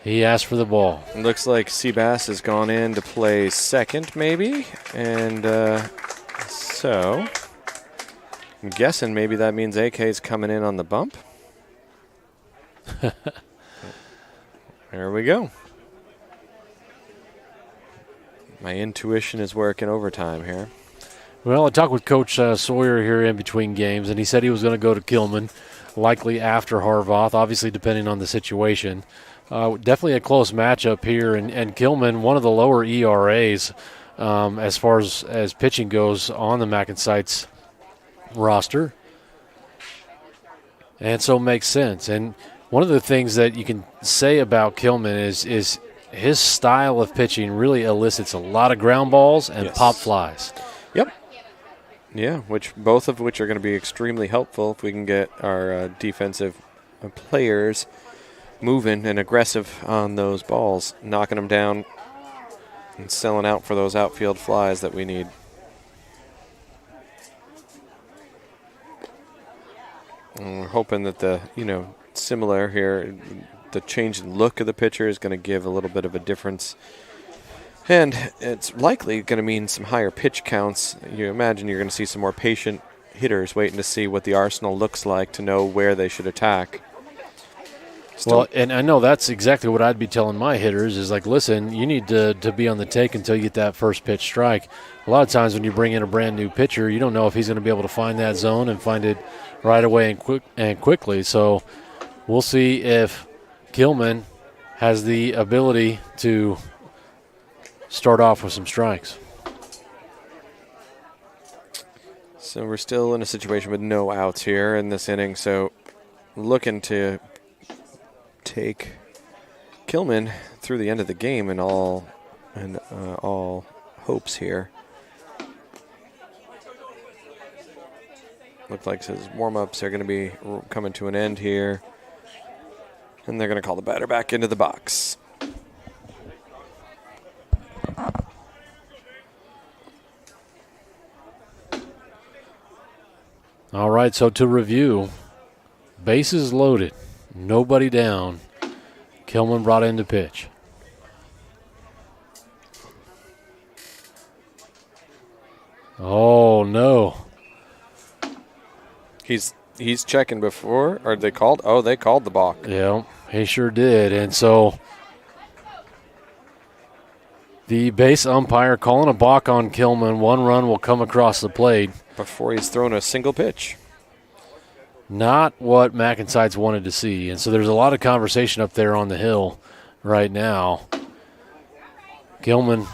He asked for the ball. It looks like Seabass has gone in to play second, maybe. And so I'm guessing maybe that means AK's coming in on the bump. There we go. My intuition is working overtime here. Well, I talked with Coach Sawyer here in between games, and he said he was going to go to Kilman, likely after Harvath, obviously depending on the situation. Definitely a close matchup here, and Kilman, one of the lower ERAs as far as pitching goes on the MacNSeitz roster. And so makes sense. And one of the things that you can say about Kilman is his style of pitching really elicits a lot of ground balls and pop flies. Yep. Yeah, both of which are going to be extremely helpful if we can get our defensive players moving and aggressive on those balls, knocking them down and selling out for those outfield flies that we need. And we're hoping that similar here, the change in look of the pitcher is going to give a little bit of a difference. And it's likely going to mean some higher pitch counts. You imagine you're going to see some more patient hitters waiting to see what the arsenal looks like to know where they should attack. Well, and I know that's exactly what I'd be telling my hitters is like, listen, you need to be on the take until you get that first pitch strike. A lot of times when you bring in a brand new pitcher, you don't know if he's going to be able to find that zone and find it right away and quickly. So we'll see if Kilman has the ability to start off with some strikes. So we're still in a situation with no outs here in this inning. So looking to take Kilman through the end of the game and all hopes here. Looks like his warm-ups are going to be coming to an end here. And they're going to call the batter back into the box. All right, so to review, bases loaded, nobody down. Kilman brought in to pitch. Oh, no. He's checking before, or they called? Oh, they called the balk. Yeah, he sure did. And so the base umpire calling a balk on Kilman. 1 run will come across the plate. Before he's thrown a single pitch. Not what MacNSeitz wanted to see. And so there's a lot of conversation up there on the hill right now. Kilman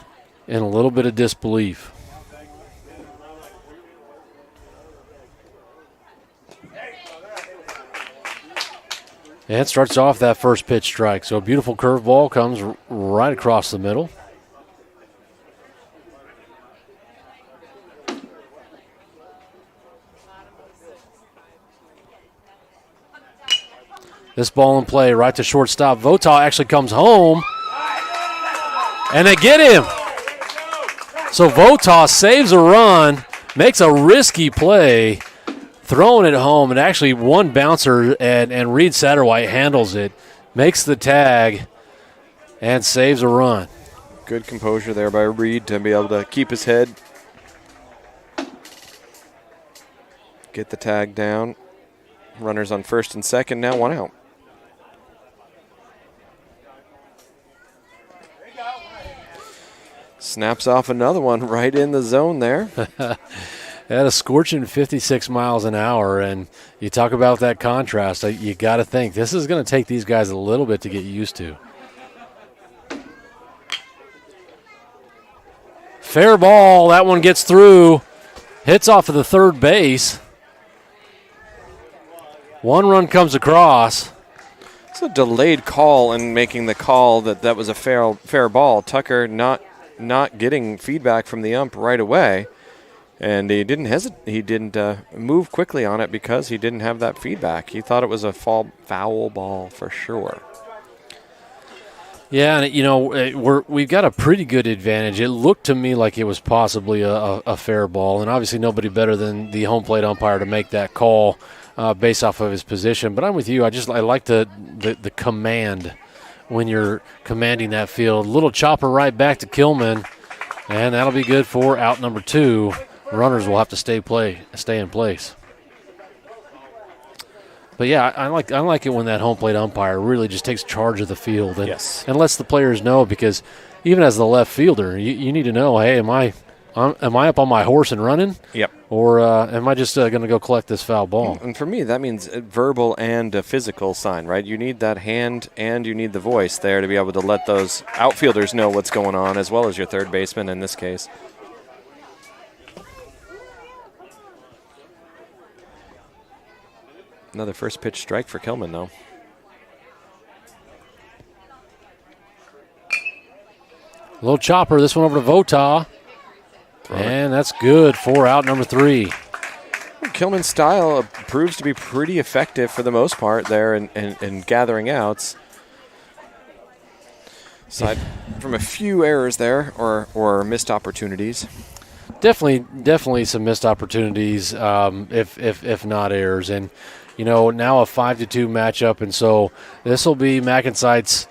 in a little bit of disbelief. And starts off that first pitch strike. So a beautiful curveball comes right across the middle. This ball in play right to shortstop. Votaw actually comes home. And they get him. So Votaw saves a run, makes a risky play, throwing it home, and actually one bouncer and Reed Satterwhite handles it, makes the tag, and saves a run. Good composure there by Reed to be able to keep his head. Get the tag down. Runners on first and second, now 1 out. Snaps off another one right in the zone there. At a scorching 56 miles an hour, and you talk about that contrast, you got to think this is going to take these guys a little bit to get used to. Fair ball, that one gets through, hits off of the third base. 1 run comes across, It's a delayed call and making the call that was a fair ball. Tucker not getting feedback from the ump right away, and he didn't hesitate. He didn't move quickly on it because he didn't have that feedback. He thought it was a foul ball for sure. Yeah, and we've got a pretty good advantage. It looked to me like it was possibly a fair ball, and obviously nobody better than the home plate umpire to make that call based off of his position. But I'm with you. I like the command when you're commanding that field. Little chopper right back to Kilman, and that'll be good for out number 2. Runners will have to stay in place. But yeah, I like it when that home plate umpire really just takes charge of the field and lets the players know, because even as the left fielder, you need to know, hey, am I up on my horse and running? Yep. Or am I just going to go collect this foul ball? And for me, that means a verbal and a physical sign, right? You need that hand and you need the voice there to be able to let those outfielders know what's going on, as well as your third baseman in this case. Another first pitch strike for Kilman, though. Little chopper, this one over to Vota. And that's good for out number 3. Kilman's style proves to be pretty effective for the most part there in gathering outs. Aside from a few errors there or missed opportunities. Definitely some missed opportunities, if not errors. And now a 5-2 matchup, and so this will be MacNSeitz'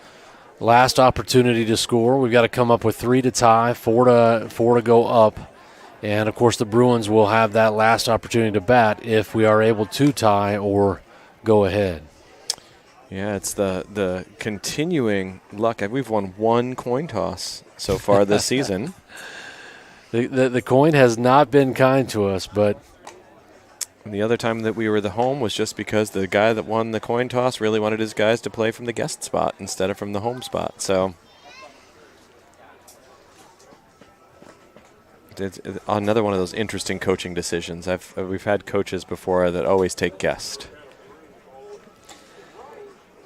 last opportunity to score. We've got to come up with 3 to tie, 4 to go up, and of course the Bruins will have that last opportunity to bat if we are able to tie or go ahead. Yeah, it's the continuing luck. We've won 1 coin toss so far this season. The coin has not been kind to us, but. And the other time that we were the home was just because the guy that won the coin toss really wanted his guys to play from the guest spot instead of from the home spot. So it's another one of those interesting coaching decisions. We've had coaches before that always take guest.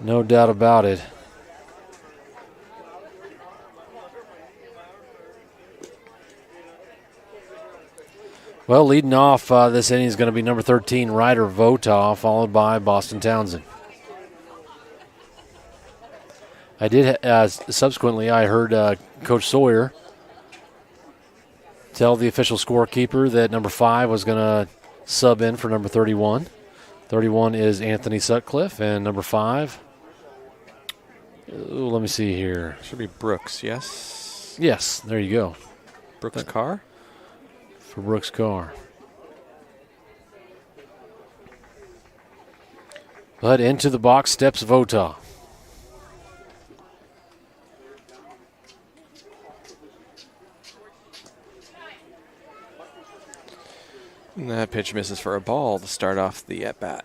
No doubt about it. Well, leading off this inning is going to be number 13, Ryder Vota, followed by Boston Townsend. I did, subsequently, I heard Coach Sawyer tell the official scorekeeper that number 5 was going to sub in for number 31. 31 is Anthony Sutcliffe, and number 5, let me see here. Should be Brooks, yes? Yes, there you go. Brooks Carr? For Brooks Carr. But into the box steps Vota. And that pitch misses for a ball to start off the at-bat.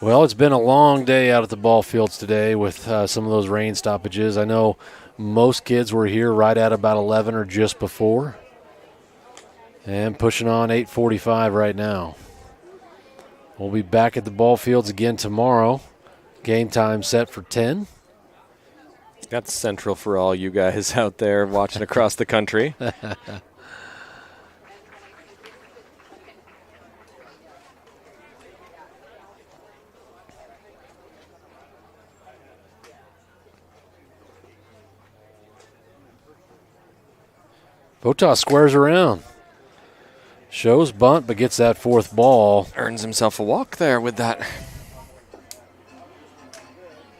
Well, it's been a long day out at the ball fields today with some of those rain stoppages. I know most kids were here right at about 11 or just before. And pushing on 8:45 right now. We'll be back at the ball fields again tomorrow. Game time set for 10. That's central for all you guys out there watching across the country. Vota squares around. Shows bunt, but gets that 4th ball. Earns himself a walk there with that.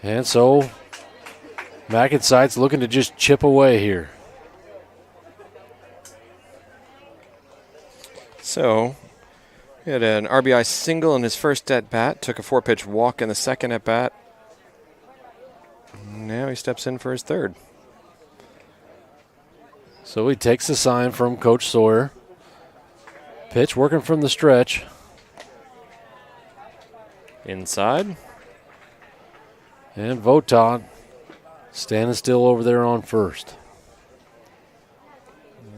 And so MacNSeitz looking to just chip away here. So he had an RBI single in his first at-bat, took a 4-pitch walk in the second at-bat. Now he steps in for his third. So he takes the sign from Coach Sawyer. Pitch working from the stretch. Inside. And Vota standing still over there on first.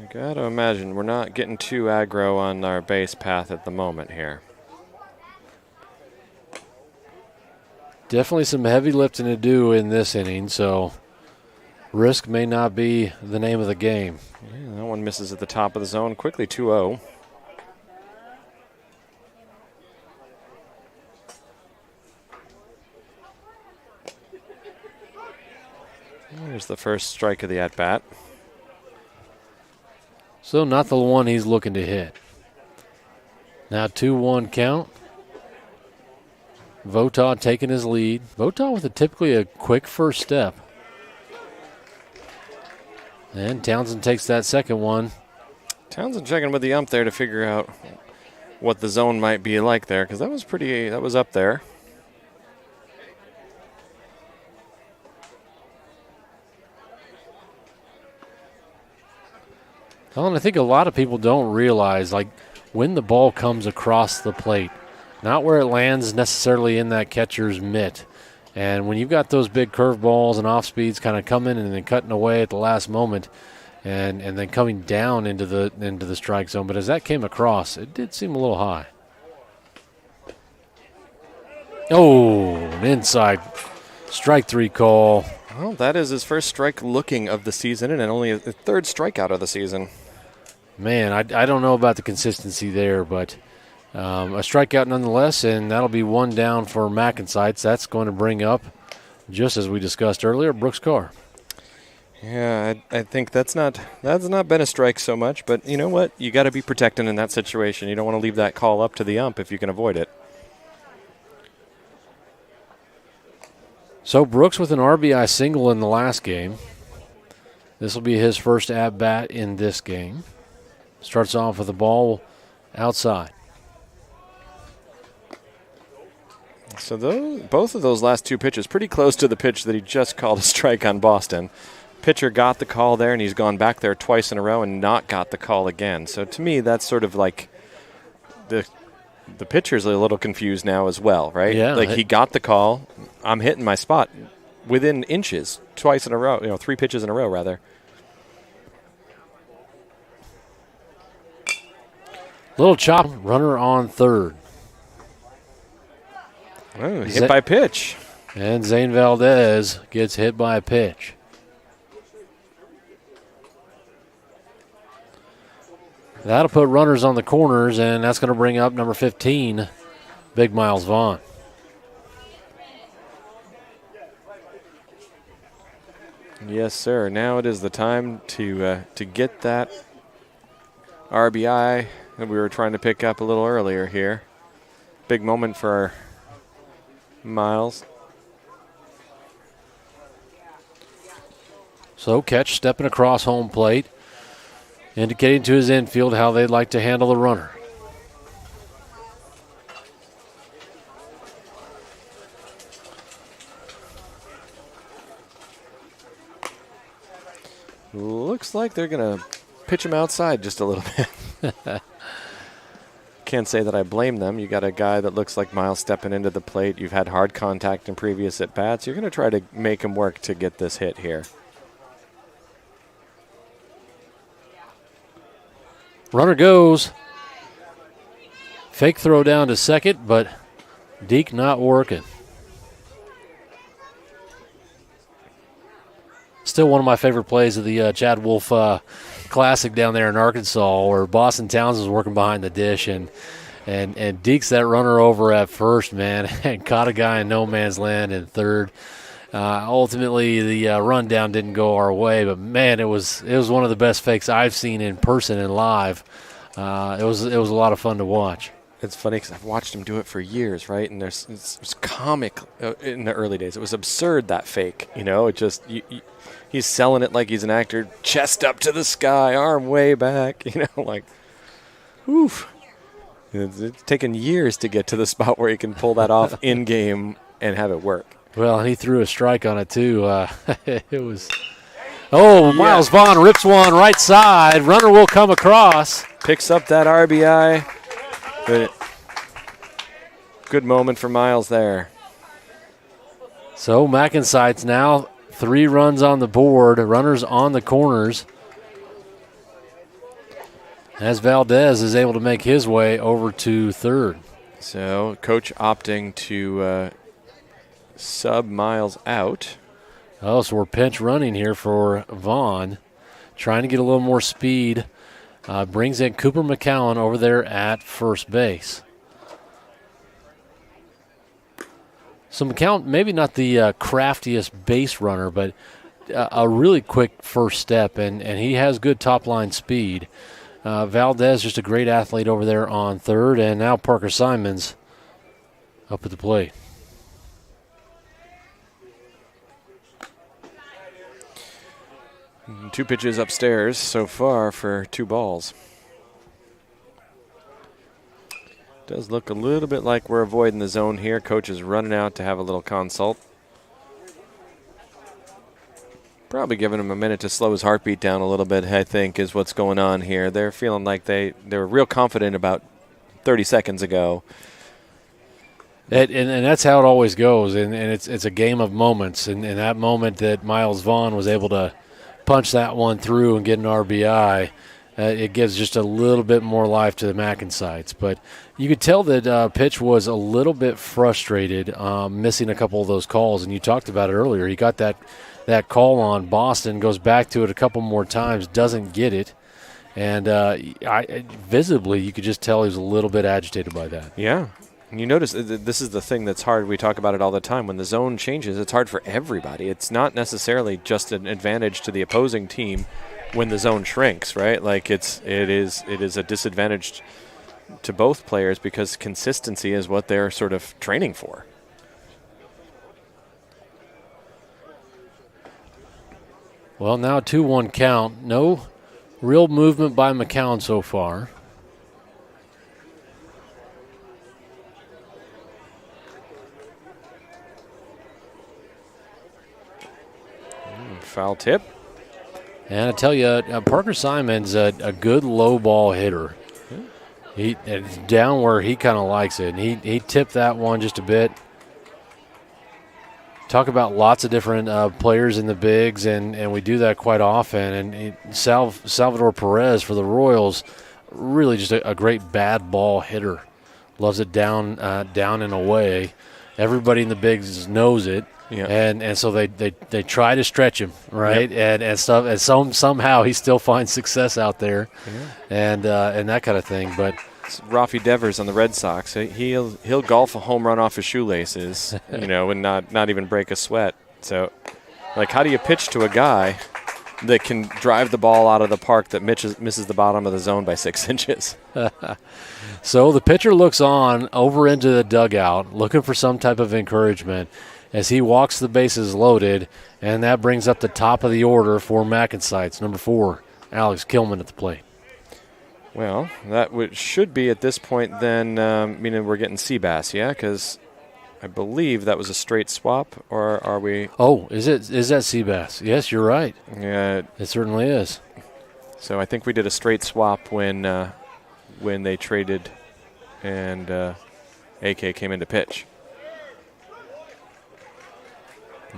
I got to imagine we're not getting too aggro on our base path at the moment here. Definitely some heavy lifting to do in this inning, so risk may not be the name of the game. Yeah, that one misses at the top of the zone. Quickly 2-0. There's the first strike of the at-bat. So not the one he's looking to hit. Now 2-1 count. Votaw taking his lead. Votaw with typically a quick first step. And Townsend takes that second one. Townsend checking with the ump there to figure out what the zone might be like there, because that was up there. Well, and I think a lot of people don't realize, like, when the ball comes across the plate, not where it lands necessarily in that catcher's mitt. And when you've got those big curveballs and off speeds kind of coming and then cutting away at the last moment and then coming down into the strike zone. But as that came across, it did seem a little high. Oh, an inside strike 3 call. Well, that is his first strike looking of the season and only a third strikeout of the season. Man, I don't know about the consistency there, but a strikeout nonetheless, and that'll be one down for MacNSeitz. That's going to bring up, just as we discussed earlier, Brooks Carr. Yeah, I think that's not been a strike so much, but you know what? You got to be protecting in that situation. You don't want to leave that call up to the ump if you can avoid it. So Brooks with an RBI single in the last game. This will be his first at-bat in this game. Starts off with the ball outside. So both of those last two pitches pretty close to the pitch that he just called a strike on Boston. Pitcher got the call there, and he's gone back there twice in a row and not got the call again. So to me, that's sort of like the pitcher's a little confused now as well, right? Yeah. Like he got the call. I'm hitting my spot within inches twice in a row, 3 pitches in a row, rather. Little chop, runner on third. Oh, hit by pitch. And Zane Valdez gets hit by a pitch. That'll put runners on the corners, and that's going to bring up number 15, Big Miles Vaughn. Yes, sir. Now it is the time to get that RBI that we were trying to pick up a little earlier here. Big moment for Miles. So Ketch stepping across home plate, indicating to his infield how they'd like to handle the runner. Looks like they're going to pitch him outside just a little bit. Can't say that I blame them. You got a guy that looks like Miles stepping into the plate. You've had hard contact in previous at-bats. You're going to try to make him work to get this hit here. Runner goes. Fake throw down to second, but Deke not working. Still one of my favorite plays of the Chad Wolf Classic down there in Arkansas, where Boston Townsend was working behind the dish, and Deke's that runner over at first, man, and caught a guy in no man's land in third. Ultimately, the rundown didn't go our way, but man, it was one of the best fakes I've seen in person and live. It was a lot of fun to watch. It's funny because I've watched him do it for years, right? And it was comic in the early days. It was absurd, that fake. It just he's selling it like he's an actor, chest up to the sky, arm way back. Like, oof. It's taken years to get to the spot where he can pull that off in game and have it work. Well, and he threw a strike on it too. It was. Oh, Miles Vaughn rips one right side. Runner will come across. Picks up that RBI. Good moment for Miles there. So MacNSeitz now 3 runs on the board, runners on the corners, as Valdez is able to make his way over to third. So coach opting to sub miles out. Oh, so we're pinch running here for Vaughn, trying to get a little more speed. Brings in Cooper McCowan over there at first base. So McCown, maybe not the craftiest base runner, but a really quick first step, and he has good top-line speed. Valdez, just a great athlete over there on third, and now Parker Simons up at the plate. Two pitches upstairs so far for 2 balls. Does look a little bit like we're avoiding the zone here. Coach is running out to have a little consult. Probably giving him a minute to slow his heartbeat down a little bit, I think, is what's going on here. They're feeling like they were real confident about 30 seconds ago. And that's how it always goes, and it's a game of moments. And that moment that Miles Vaughn was able to punch that one through and get an RBI, it gives just a little bit more life to the MacNSeitz. But you could tell that Pitch was a little bit frustrated, missing a couple of those calls. And you talked about it earlier. He got that call on Boston, goes back to it a couple more times, doesn't get it. And visibly, you could just tell he was a little bit agitated by that. Yeah. And you notice this is the thing that's hard. We talk about it all the time. When the zone changes, it's hard for everybody. It's not necessarily just an advantage to the opposing team when the zone shrinks, right? Like it is a disadvantage to both players because consistency is what they're sort of training for. Well, now 2-1 count. No real movement by McCown so far. Foul tip. And I tell you, Parker Simons a good low ball hitter. It's down where he kind of likes it. And he tipped that one just a bit. Talk about lots of different players in the bigs, and we do that quite often. And Salvador Perez for the Royals, really just a great bad ball hitter. Loves it down and away. Everybody in the bigs knows it. Yeah. And so they try to stretch him, right? Yep. And stuff. And somehow he still finds success out there, and that kind of thing. But it's Rafi Devers on the Red Sox. He'll golf a home run off his shoelaces, and not even break a sweat. So, like, how do you pitch to a guy that can drive the ball out of the park that misses the bottom of the zone by 6 inches? So the pitcher looks on over into the dugout, looking for some type of encouragement as he walks the bases loaded, and that brings up the top of the order for MacNSeitz. Number 4, Alex Kilman at the plate. Well, that should be at this point then, meaning we're getting Seabass, yeah? Because I believe that was a straight swap, or are we? Oh, is that Seabass? Yes, you're right. Yeah, it certainly is. So I think we did a straight swap when they traded, and AK came in to pitch.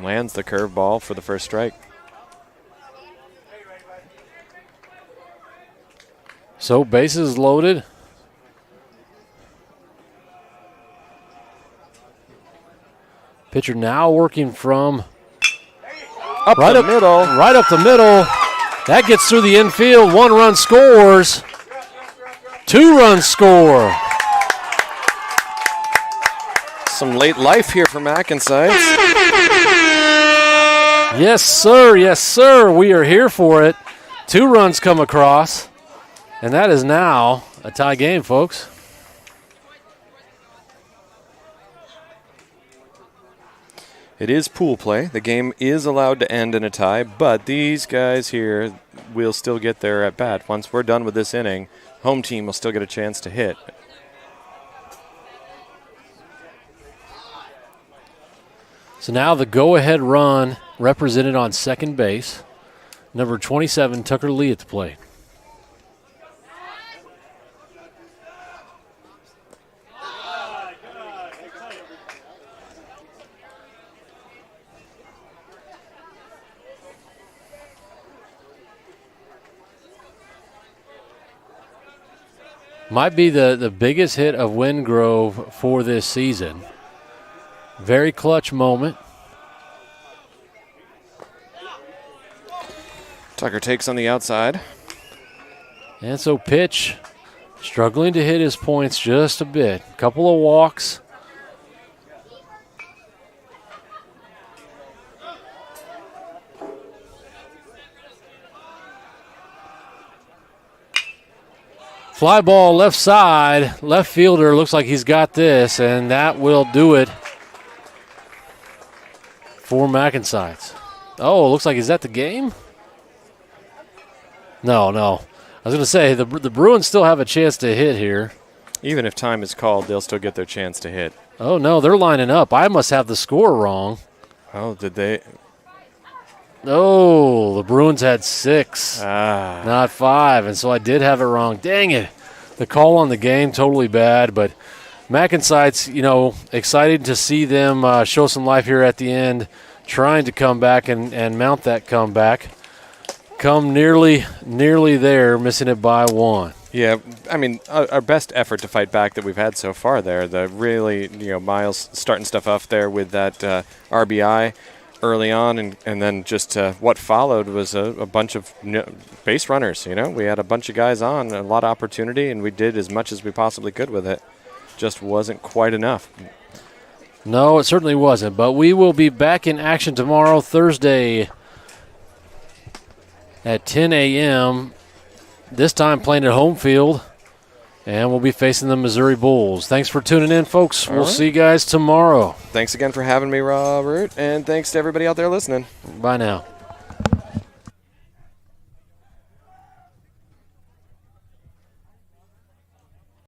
Lands the curveball for the first strike. So bases loaded. Pitcher now working from right up the middle. That gets through the infield. 1 run scores. 2 runs score. Some late life here for MacNSeitz. Yes, sir. Yes, sir. We are here for it. 2 runs come across. And that is now a tie game, folks. It is pool play. The game is allowed to end in a tie, but these guys here will still get their at bat. Once we're done with this inning, home team will still get a chance to hit. So now the go-ahead run represented on second base. Number 27, Tucker Lee at the plate. Might be the biggest hit of Wingrove for this season. Very clutch moment. Tucker takes on the outside. And so pitch, struggling to hit his points just a bit. Couple of walks. Fly ball left side. Left fielder looks like he's got this, and that will do it for MacNSeitz. Oh, looks like he's at the game? No. I was going to say, the Bruins still have a chance to hit here. Even if time is called, they'll still get their chance to hit. Oh, no, they're lining up. I must have the score wrong. Oh, did they? Oh, the Bruins had 6, Ah. not 5, and so I did have it wrong. Dang it. The call on the game, totally bad, but MacNSeitz, excited to see them show some life here at the end, trying to come back and mount that comeback. Come nearly there, missing it by 1. Yeah, I mean, our best effort to fight back that we've had so far there. The really, Miles starting stuff off there with that RBI early on, and then just what followed was a bunch of base runners. We had a bunch of guys on, a lot of opportunity, and we did as much as we possibly could with it. Just wasn't quite enough. No, it certainly wasn't, but we will be back in action tomorrow, Thursday, at 10 a.m., this time playing at home field, and we'll be facing the Missouri Bulls. Thanks for tuning in, folks. We'll see you guys tomorrow. Thanks again for having me, Robert, and thanks to everybody out there listening. Bye now.